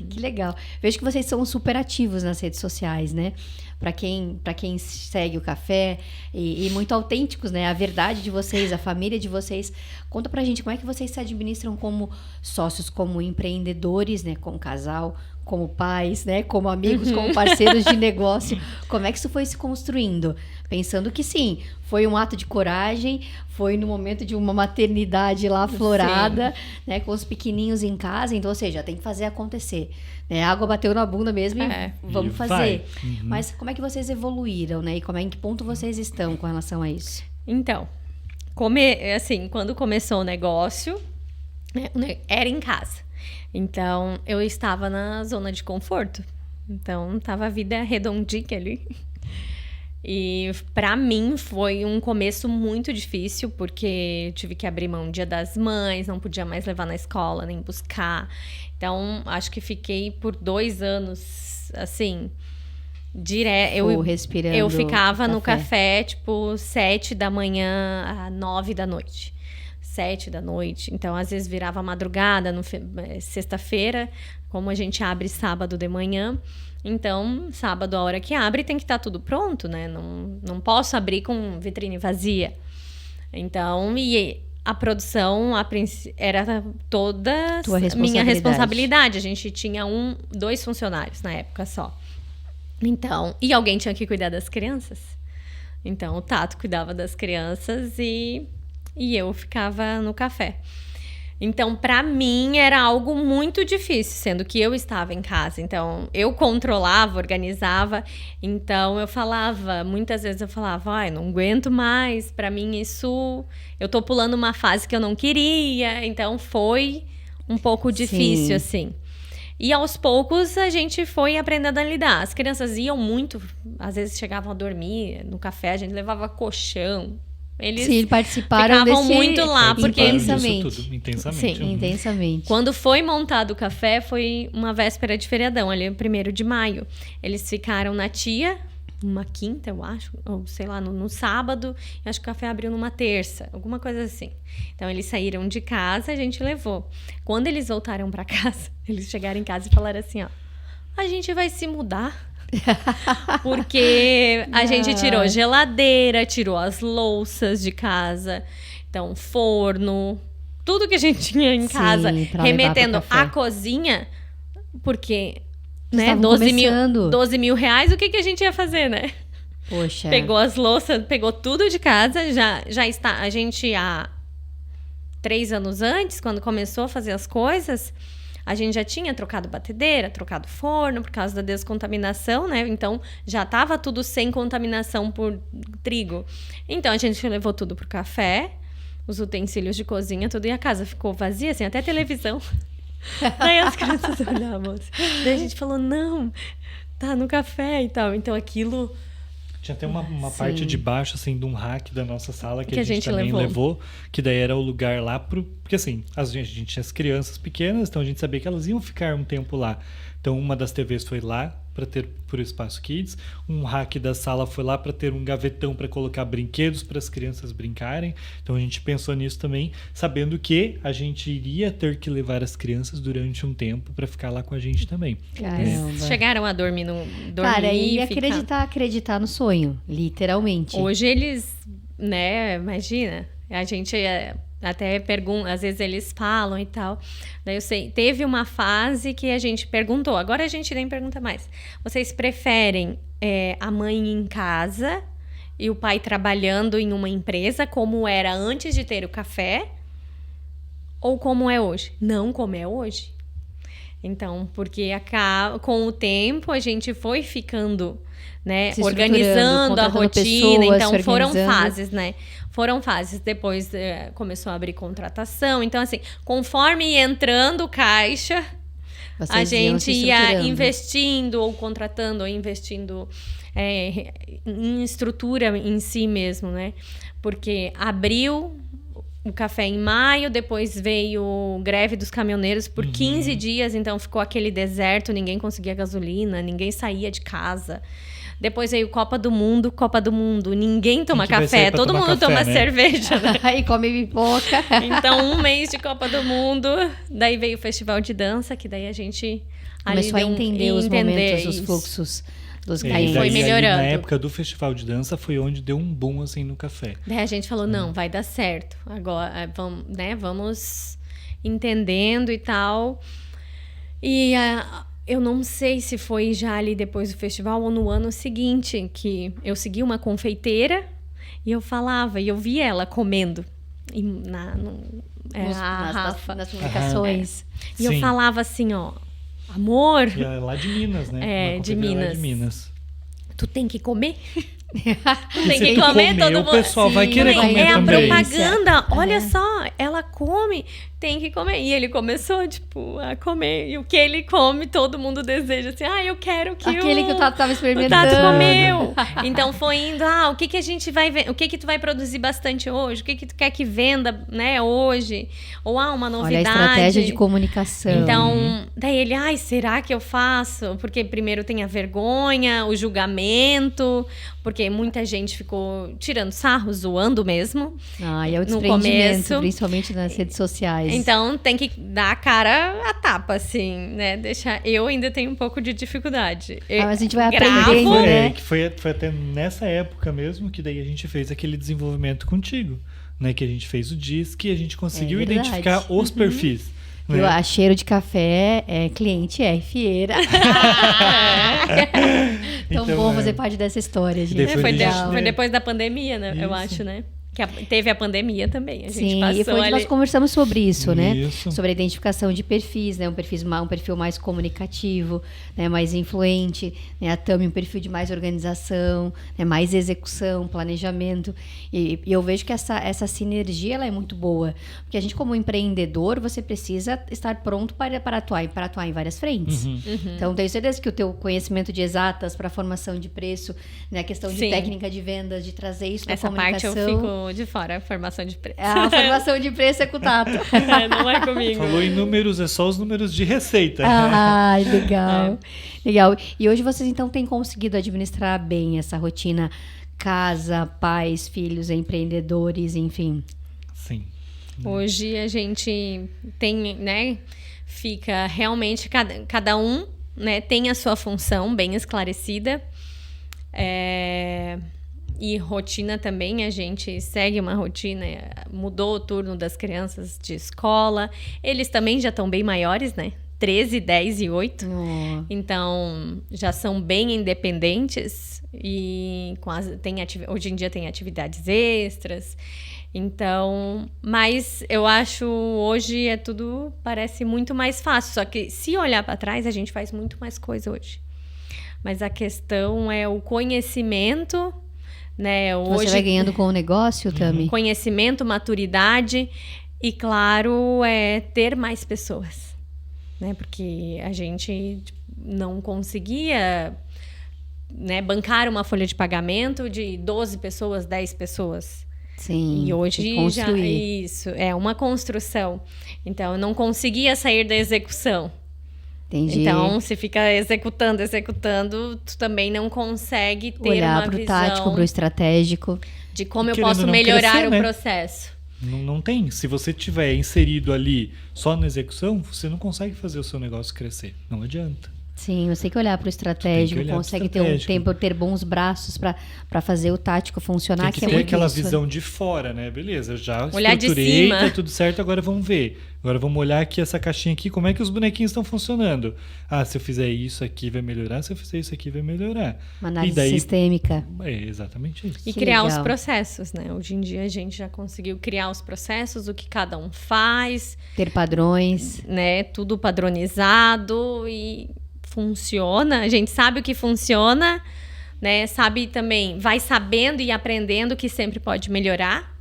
Que legal. Vejo que vocês são super ativos nas redes sociais, né? Para quem segue o café e muito autênticos, né? A verdade de vocês, a família de vocês. Conta pra gente como é que vocês se administram como sócios, como empreendedores, né? Como casal, como pais, né? Como amigos, como parceiros de negócio. Como é que isso foi se construindo? Pensando que sim, foi um ato de coragem, foi no momento de uma maternidade lá aflorada, né, com os pequenininhos em casa, então, ou seja, tem que fazer acontecer. Né? A água bateu na bunda mesmo e vamos fazer. Mas como é que vocês evoluíram, né? E em que ponto vocês estão com relação a isso? Então, assim, quando começou o negócio, era em casa. Então, eu estava na zona de conforto. Então, tava a vida redondinha ali. E pra mim foi um começo muito difícil, porque tive que abrir mão Dia das Mães, não podia mais levar na escola, nem buscar. Então, acho que fiquei por 2 anos, assim, respirando. Eu ficava no café, tipo, 7 da manhã a 9 da noite. 7 da noite. Então, às vezes virava madrugada, sexta-feira, como a gente abre sábado de manhã. Então, sábado, a hora que abre, tem que estar tudo pronto, né? Não posso abrir com vitrine vazia. Então, e a produção era toda minha responsabilidade. A gente tinha 2 funcionários na época só. Então, e alguém tinha que cuidar das crianças. Então, o Tato cuidava das crianças e eu ficava no café. Então, para mim, era algo muito difícil, sendo que eu estava em casa. Então, eu controlava, organizava. Então, muitas vezes eu falava, não aguento mais. Para mim, eu tô pulando uma fase que eu não queria. Então, foi um pouco difícil, assim. E aos poucos a gente foi aprendendo a lidar. As crianças iam muito, às vezes chegavam a dormir no café, a gente levava colchão. Eles participaram ficavam muito lá, porque intensamente. Sim, intensamente. Quando foi montado o café, foi uma véspera de feriadão, ali, 1º de maio. Eles ficaram na tia, uma quinta, eu acho, ou sei lá, no sábado. Eu acho que o café abriu numa terça, alguma coisa assim. Então, eles saíram de casa, a gente levou. Quando eles voltaram para casa, eles chegaram em casa e falaram assim, a gente vai se mudar. Porque a gente tirou geladeira, tirou as louças de casa, então forno, tudo que a gente tinha em casa, remetendo à cozinha, porque, né, 12 mil reais, o que a gente ia fazer, né? Poxa. Pegou as louças, pegou tudo de casa, já está, a gente há 3 anos antes, quando começou a fazer as coisas, a gente já tinha trocado batedeira, trocado forno por causa da descontaminação, né? Então, já estava tudo sem contaminação por trigo. Então, a gente levou tudo pro café, os utensílios de cozinha, tudo, e a casa ficou vazia, assim, até televisão. Daí as crianças olhavam assim. Daí a gente falou, não, tá no café e tal. Então, aquilo... Tinha até uma parte de baixo, assim, de um rack da nossa sala que a gente também levou, que daí era o lugar lá porque assim, a gente tinha as crianças pequenas, então a gente sabia que elas iam ficar um tempo lá. Então uma das TVs foi lá para ter pro espaço kids, um rack da sala foi lá para ter um gavetão para colocar brinquedos para as crianças brincarem. Então a gente pensou nisso também, sabendo que a gente iria ter que levar as crianças durante um tempo para ficar lá com a gente também. Eles chegaram a dormir Cara, e acreditar no sonho, literalmente. Hoje eles, né, imagina, a gente até pergunta, às vezes eles falam e tal. Daí eu sei, teve uma fase que a gente perguntou, agora a gente nem pergunta mais. Vocês preferem a mãe em casa e o pai trabalhando em uma empresa, como era antes de ter o café, ou como é hoje? Não como é hoje. Então, porque com o tempo a gente foi ficando, né, organizando a rotina. Então, foram fases, né? Foram fases. Depois a abrir contratação. Então, assim, conforme ia entrando caixa, a gente ia investindo ou contratando ou investindo em estrutura em si mesmo, né? Porque abriu o café em maio, depois veio greve dos caminhoneiros por 15 dias, então ficou aquele deserto, ninguém conseguia gasolina, ninguém saía de casa. Depois veio Copa do Mundo, ninguém toma café, todo mundo toma cerveja, né? E come pipoca. Então, 1 mês de Copa do Mundo, daí veio o Festival de Dança, que daí a gente começou a entender os momentos, os fluxos dos clientes. Foi melhorando. Na época do Festival de Dança foi onde deu um boom assim no café. Daí a gente falou, não, vai dar certo. Agora, vamos entendendo e tal. E Eu não sei se foi já ali depois do festival ou no ano seguinte, que eu segui uma confeiteira e eu falava, e eu via ela comendo. E a Rafa. Nas publicações. E eu falava assim, ó, amor. E é lá de Minas, né? De Minas. Lá de Minas. Tu tem que comer? Tu tem que comer, todo mundo. O pessoal vai querer comer É também. a propaganda. Olha só, ela come, tem que comer. E ele começou, tipo, a comer. E o que ele come, todo mundo deseja. Assim, eu quero que aquele que o Tato tava o experimentando. Tato comeu. Então foi indo, o que a gente vai ver? O que tu vai produzir bastante hoje? O que tu quer que venda, né, hoje? Ou uma novidade. Olha a estratégia de comunicação. Então, daí ele, será que eu faço? Porque primeiro tem a vergonha, o julgamento, porque muita gente ficou tirando sarro, zoando mesmo. E é o desprendimento, principalmente nas redes sociais. Então, tem que dar a cara a tapa, assim, né? Eu ainda tenho um pouco de dificuldade. Mas a gente vai aprendendo, né? Que foi até nessa época mesmo que daí a gente fez aquele desenvolvimento contigo, né? Que a gente fez o DISC e a gente conseguiu identificar os perfis. Né? A Cheiro de Café é cliente, fieira. Tão bom fazer parte dessa história, gente. Foi depois da pandemia, né? Eu acho, né? Que teve a pandemia também. A gente passou e foi onde nós conversamos sobre isso, né? Isso. Sobre a identificação de perfis, né? Um perfil mais comunicativo, né? Mais influente, né? A Tami, um perfil de mais organização, né? Mais execução, planejamento. E eu vejo que essa sinergia ela é muito boa. Porque a gente, como empreendedor, você precisa estar pronto para atuar em várias frentes. Então, tenho certeza que o teu conhecimento de exatas para formação de preço, né? A questão de técnica de vendas, de trazer isso para a comunicação. Parte eu fico de fora, a formação de preço. A formação de preço é com o Tato. Não é comigo. Falou em números, é só os números de receita. Legal. Legal. E hoje vocês, então, têm conseguido administrar bem essa rotina casa, pais, filhos, empreendedores, enfim. Sim. Hoje a gente tem, né, fica realmente, cada um, né, tem a sua função bem esclarecida. E rotina também, a gente segue uma rotina, mudou o turno das crianças de escola. Eles também já estão bem maiores, né? 13, 10 e 8. Então, já são bem independentes e hoje em dia tem atividades extras. Então, mas eu acho hoje parece muito mais fácil. Só que se olhar para trás, a gente faz muito mais coisa hoje. Mas a questão é o conhecimento, né? Hoje, você vai ganhando com o negócio, Tami? Conhecimento, maturidade e, claro, ter mais pessoas, né? Porque a gente não conseguia, né, bancar uma folha de pagamento de 12 pessoas, 10 pessoas. Sim, e hoje já isso é uma construção. Então, eu não conseguia sair da execução. Entendi. Então, se fica executando, tu também não consegue ter olhar uma pro visão tático, pro estratégico, de como eu posso melhorar crescer, o processo. Não tem. Se você tiver inserido ali só na execução, você não consegue fazer o seu negócio crescer. Não adianta. Sim, você tem que olhar para o estratégico, consegue ter um tempo, ter bons braços para fazer o tático funcionar. Tem que ter aquela visão de fora, né? Beleza, já olhar estruturei, de cima. Tá tudo certo, agora vamos ver. Agora vamos olhar aqui essa caixinha aqui, como é que os bonequinhos estão funcionando. Se eu fizer isso aqui vai melhorar, se eu fizer isso aqui vai melhorar. Uma análise sistêmica. É exatamente isso. E criar os processos, né? Hoje em dia a gente já conseguiu criar os processos, o que cada um faz. Ter padrões. Né? Tudo padronizado e funciona, a gente sabe o que funciona, né? Sabe também, vai sabendo e aprendendo que sempre pode melhorar.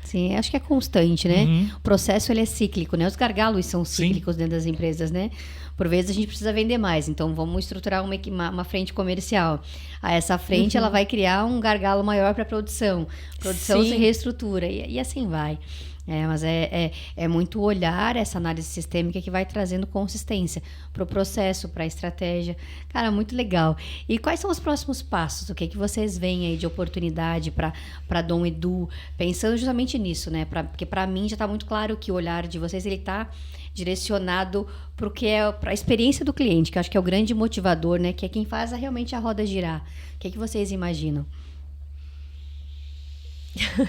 Sim, acho que é constante, né? O processo ele é cíclico, né? Os gargalos são cíclicos dentro das empresas, né? Por vezes a gente precisa vender mais, então vamos estruturar uma frente comercial. Essa frente ela vai criar um gargalo maior para a produção. Produção se reestrutura e assim vai. Mas é muito olhar essa análise sistêmica que vai trazendo consistência para o processo, para a estratégia. Cara, muito legal. E quais são os próximos passos? O que vocês veem aí de oportunidade para Dom Edu? Pensando justamente nisso, né? Porque para mim já está muito claro que o olhar de vocês ele está direcionado para o que é para a experiência do cliente, que eu acho que é o grande motivador, né? Que é quem faz realmente a roda girar. O que vocês imaginam?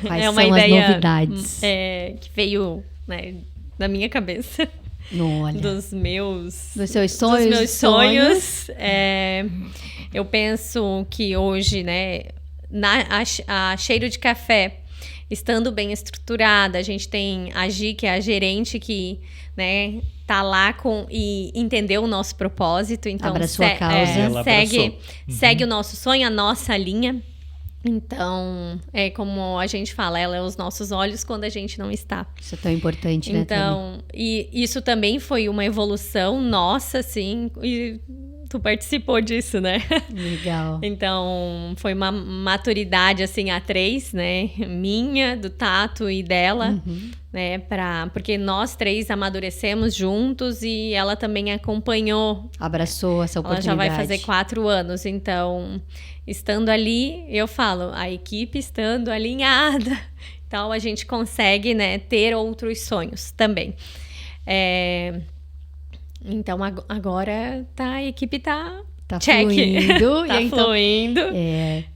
Quais é uma são ideia as novidades? Que veio, né, na minha cabeça. Olha. Dos seus sonhos. Dos meus sonhos. Eu penso que hoje, né, a Cheiro de Café, estando bem estruturada, a gente tem a Gi, que é a gerente, que, né, tá lá e entendeu o nosso propósito. Então, abraçou a causa. Segue o nosso sonho, a nossa linha. Então, é como a gente fala, ela é os nossos olhos quando a gente não está. Isso é tão importante, né? Então, e isso também foi uma evolução nossa, assim, e tu participou disso, né? Legal. Então, foi uma maturidade, assim, A3, né? Minha, do Tato e dela, né? Porque nós três amadurecemos juntos e ela também acompanhou. Abraçou essa oportunidade. Ela já vai fazer 4 anos, então, estando ali, eu falo, a equipe estando alinhada, então a gente consegue, né, ter outros sonhos também. Então, agora a equipe tá check. Fluindo. Tá fluindo.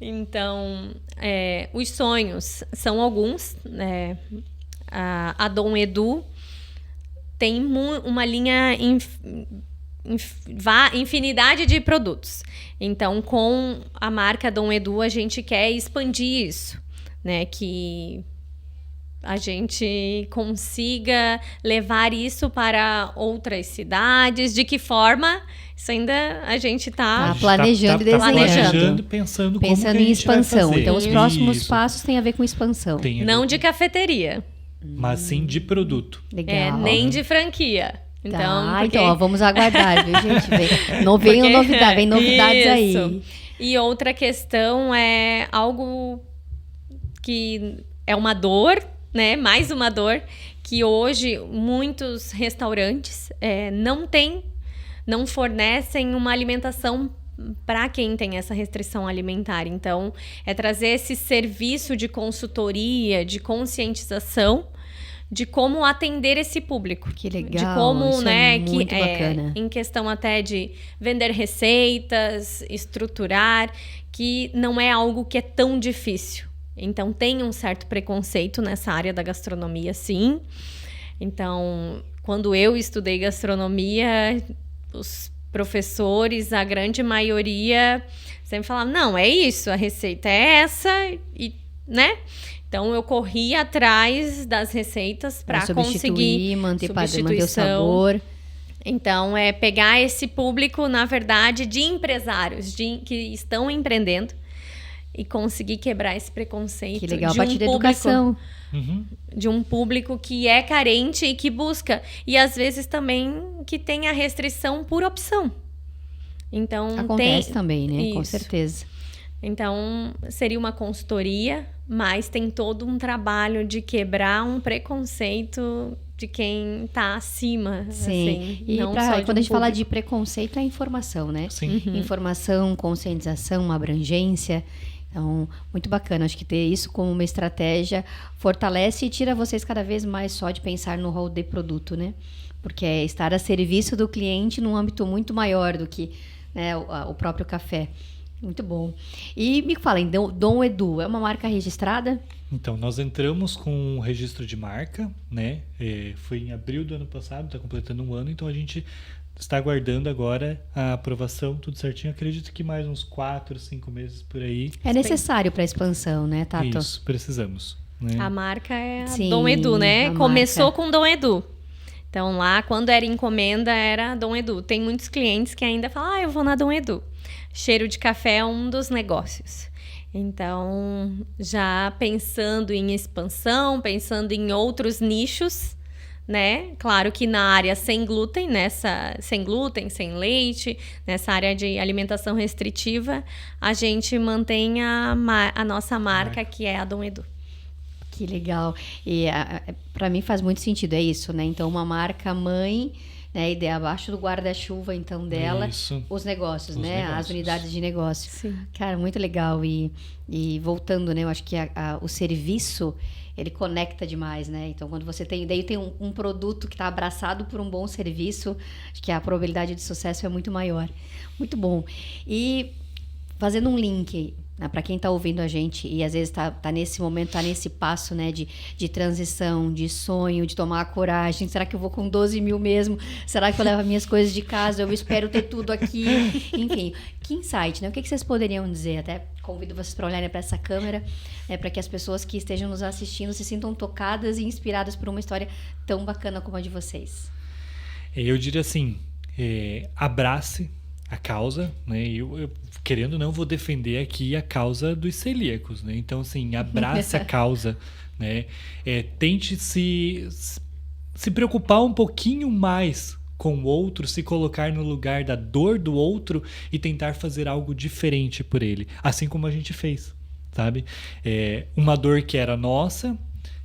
Então, os sonhos são alguns, né? A Dom Edu tem uma linha infinidade de produtos. Então, com a marca Dom Edu, a gente quer expandir isso, né? Que a gente consiga levar isso para outras cidades. De que forma? Isso ainda a gente está planejando e desenhando. Pensando em expansão. Então, os próximos passos têm a ver com expansão. Não de cafeteria. Mas sim de produto. Legal. Nem de franquia. Então, então vamos aguardar, viu, gente? Vem novidades aí. E outra questão é algo que é uma dor, né? Mais uma dor, que hoje muitos restaurantes não fornecem uma alimentação para quem tem essa restrição alimentar. Então, é trazer esse serviço de consultoria, de conscientização, de como atender esse público. Que legal. De como, isso né, é muito bacana. Em questão até de vender receitas, estruturar, que não é algo que é tão difícil. Então, tem um certo preconceito nessa área da gastronomia, sim. Então, quando eu estudei gastronomia, os professores, a grande maioria, sempre falavam, não, é isso, a receita é essa, e, né? Então, eu corri atrás das receitas para conseguir manter o sabor. Então, é pegar esse público, na verdade, de empresários que estão empreendendo e conseguir quebrar esse preconceito. Que legal, a partir da educação. De um público que é carente e que busca. E, às vezes, também que tem a restrição por opção. Então, acontece também, né? Isso. Com certeza. Então, seria uma consultoria, mas tem todo um trabalho de quebrar um preconceito de quem está acima. Sim, assim, e quando a gente fala de preconceito, é informação, né? Sim. Informação, conscientização, uma abrangência. Então, muito bacana. Acho que ter isso como uma estratégia fortalece e tira vocês cada vez mais só de pensar no rol de produto, né? Porque é estar a serviço do cliente num âmbito muito maior do que, né, o próprio café. Muito bom. E me falem, Dom Edu é uma marca registrada? Então, nós entramos com o registro de marca, né? Foi em abril do ano passado, está completando um ano, então a gente está aguardando agora a aprovação, tudo certinho. Acredito que mais uns 4, 5 meses por aí. É necessário para a expansão, né, Tato? Isso, precisamos. Né? A marca é Sim, Dom Edu, né? Começou marca. com Dom Edu. Então, lá, quando era encomenda, era Dom Edu. Tem muitos clientes que ainda falam, eu vou na Dom Edu. Cheiro de café é um dos negócios. Então, já pensando em expansão, pensando em outros nichos, né? Claro que na área sem glúten, sem glúten, sem leite, nessa área de alimentação restritiva, a gente mantém a nossa marca, que é a Dom Edu. Que legal. E para mim faz muito sentido, é isso, né? Então, uma marca mãe, né? E abaixo do guarda-chuva, então, dela, os negócios, né? Negócios. As unidades de negócio. Sim. Cara, muito legal. E voltando, né? Eu acho que o serviço, ele conecta demais, né? Então, quando você tem um produto que está abraçado por um bom serviço, acho que a probabilidade de sucesso é muito maior. Muito bom. E fazendo um link, para quem está ouvindo a gente e às vezes tá nesse momento, tá nesse passo, né, de transição, de sonho, de tomar a coragem, será que eu vou com 12 mil mesmo? Será que eu levo as minhas coisas de casa? Eu espero ter tudo aqui. Enfim, que insight, né? O que vocês poderiam dizer? Até convido vocês para olharem para essa câmera, para que as pessoas que estejam nos assistindo se sintam tocadas e inspiradas por uma história tão bacana como a de vocês. Eu diria assim, abrace a causa, né? Eu querendo ou não, vou defender aqui a causa dos celíacos, né? Então, assim, abrace a causa, né? Tente se preocupar um pouquinho mais com o outro, se colocar no lugar da dor do outro e tentar fazer algo diferente por ele, assim como a gente fez, sabe? Uma dor que era nossa,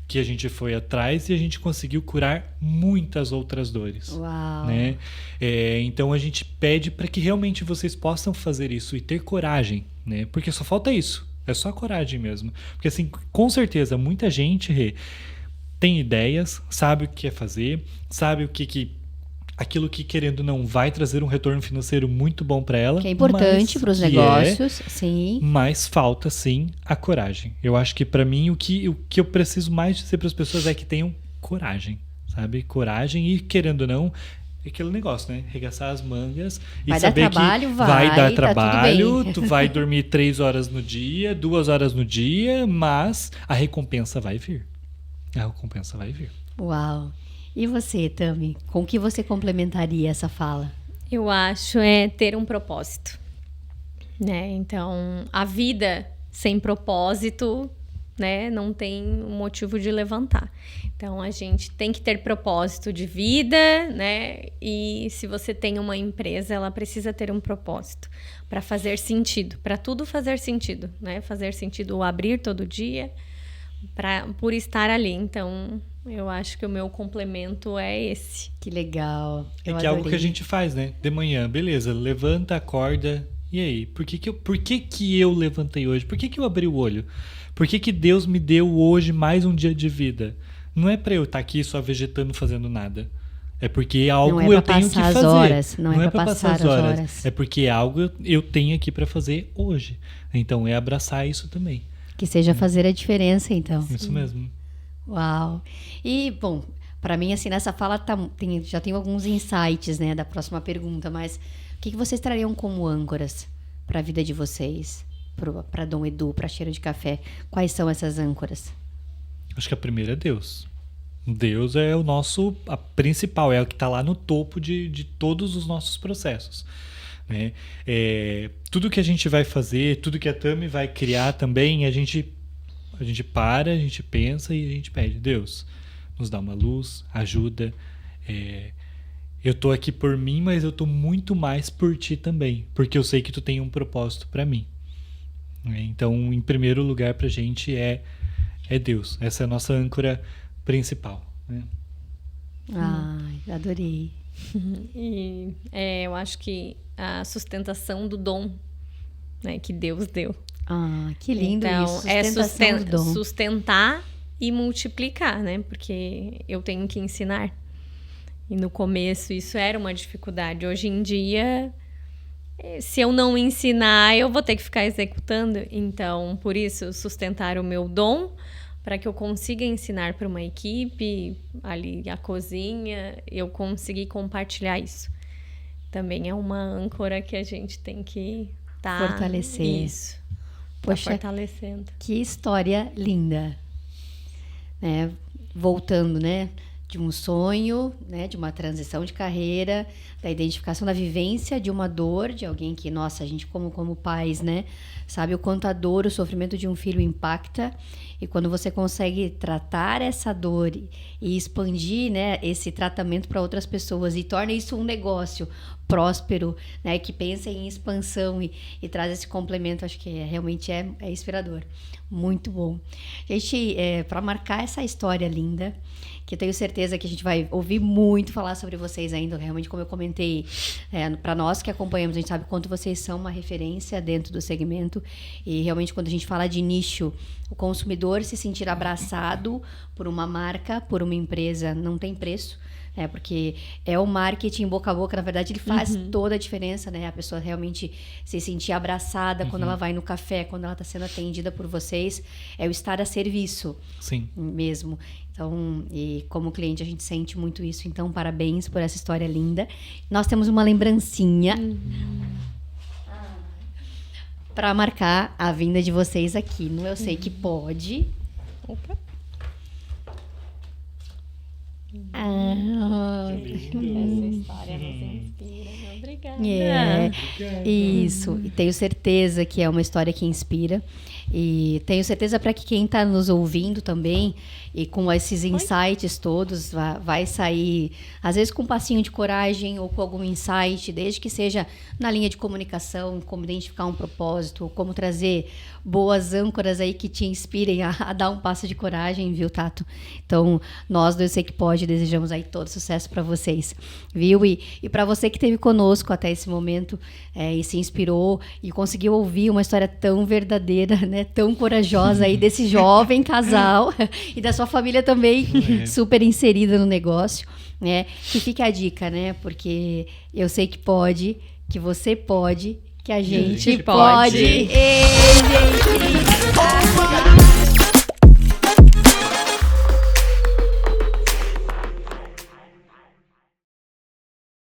que a gente foi atrás e a gente conseguiu curar muitas outras dores. Uau. Né? Então a gente pede para que realmente vocês possam fazer isso e ter coragem, né? Porque só falta isso, é só coragem mesmo. Porque assim, com certeza, muita gente tem ideias, sabe o que quer fazer, sabe o que aquilo que, querendo ou não, vai trazer um retorno financeiro muito bom para ela. Que é importante para os negócios, sim. Mas falta, sim, a coragem. Eu acho que, para mim, o que eu preciso mais dizer para as pessoas é que tenham coragem, sabe? Coragem e, querendo ou não, é aquele negócio, né? Arregaçar as mangas e vai saber dar trabalho, que vai dar trabalho, tá tu vai dormir 3 horas no dia, 2 horas no dia, mas a recompensa vai vir. A recompensa vai vir. Uau! E você, Tami? Com que você complementaria essa fala? Eu acho ter um propósito, né? Então, a vida sem propósito, né, não tem motivo de levantar. Então, a gente tem que ter propósito de vida, né? E se você tem uma empresa, ela precisa ter um propósito para fazer sentido, para tudo fazer sentido, né? Fazer sentido o abrir todo dia, por estar ali. Então, eu acho que o meu complemento é esse. Que legal. É que é algo que a gente faz, né? De manhã, beleza, levanta, acorda. E aí? Por que eu levantei hoje? Por que eu abri o olho? Por que Deus me deu hoje mais um dia de vida? Não é para eu estar aqui só vegetando, fazendo nada. É porque algo eu tenho que fazer. Horas. Não é para passar as horas. É porque algo eu tenho aqui para fazer hoje. Então, é abraçar isso também. Que seja fazer a diferença, então. Isso mesmo. Uau! E, bom, para mim, assim, nessa fala já tenho alguns insights, né, da próxima pergunta, mas o que vocês trariam como âncoras para a vida de vocês? Para Dom Edu, para Cheiro de Café? Quais são essas âncoras? Acho que a primeira é Deus. Deus é a principal, é o que está lá no topo de todos os nossos processos. Né? Tudo que a gente vai fazer, tudo que a Tami vai criar também, a gente para, a gente pensa e a gente pede, Deus, nos dá uma luz, ajuda. Eu tô aqui por mim, mas eu tô muito mais por ti também, porque eu sei que tu tem um propósito para mim. Então, em primeiro lugar pra gente é Deus. Essa é a nossa âncora principal. Né? Ai, adorei. E eu acho que a sustentação do dom, né, que Deus deu. Ah, que lindo então, isso. Sustentar e multiplicar, né? Porque eu tenho que ensinar. E no começo isso era uma dificuldade. Hoje em dia, se eu não ensinar, eu vou ter que ficar executando. Então, por isso, sustentar o meu dom para que eu consiga ensinar para uma equipe, ali a cozinha, eu conseguir compartilhar isso. Também é uma âncora que a gente tem que fortalecer. Isso. Poxa, fortalecendo. Que história linda. Né? Voltando, né? De um sonho, né? De uma transição de carreira, da identificação da vivência de uma dor, de alguém que, nossa, a gente como pais, né? Sabe o quanto a dor, o sofrimento de um filho impacta. E quando você consegue tratar essa dor e expandir, né, esse tratamento para outras pessoas e torna isso um negócio próspero, né, que pensa em expansão e traz esse complemento, acho que realmente é inspirador. Muito bom. Gente, para marcar essa história linda, que eu tenho certeza que a gente vai ouvir muito falar sobre vocês ainda, realmente, como eu comentei, para nós que acompanhamos, a gente sabe quanto vocês são uma referência dentro do segmento, e realmente quando a gente fala de nicho, o consumidor se sentir abraçado por uma marca, por uma empresa, não tem preço. Porque é o marketing boca a boca, na verdade, ele faz toda a diferença, né? A pessoa realmente se sentir abraçada quando ela vai no café, quando ela está sendo atendida por vocês, é o estar a serviço. Sim. Mesmo. Então, e como cliente a gente sente muito isso. Então, parabéns por essa história linda. Nós temos uma lembrancinha para marcar a vinda de vocês aqui no Eu Sei Que Pode. Opa. lindo. Essa história nos inspira. Obrigada. Isso. E tenho certeza que é uma história que inspira. E tenho certeza para que quem está nos ouvindo também, e com esses insights todos, vai sair, às vezes com um passinho de coragem ou com algum insight, desde que seja na linha de comunicação, como identificar um propósito, ou como trazer boas âncoras aí que te inspirem a dar um passo de coragem, viu, Tato? Então, nós do Eu Sei Que Pode desejamos aí todo sucesso para vocês, viu? E para você que esteve conosco até esse momento e se inspirou e conseguiu ouvir uma história tão verdadeira, né? Tão corajosa aí desse jovem casal e da sua família também super inserida no negócio, né? Que fique a dica, né? Porque eu sei que pode, que você pode, que a gente pode. pode. Ei, gente!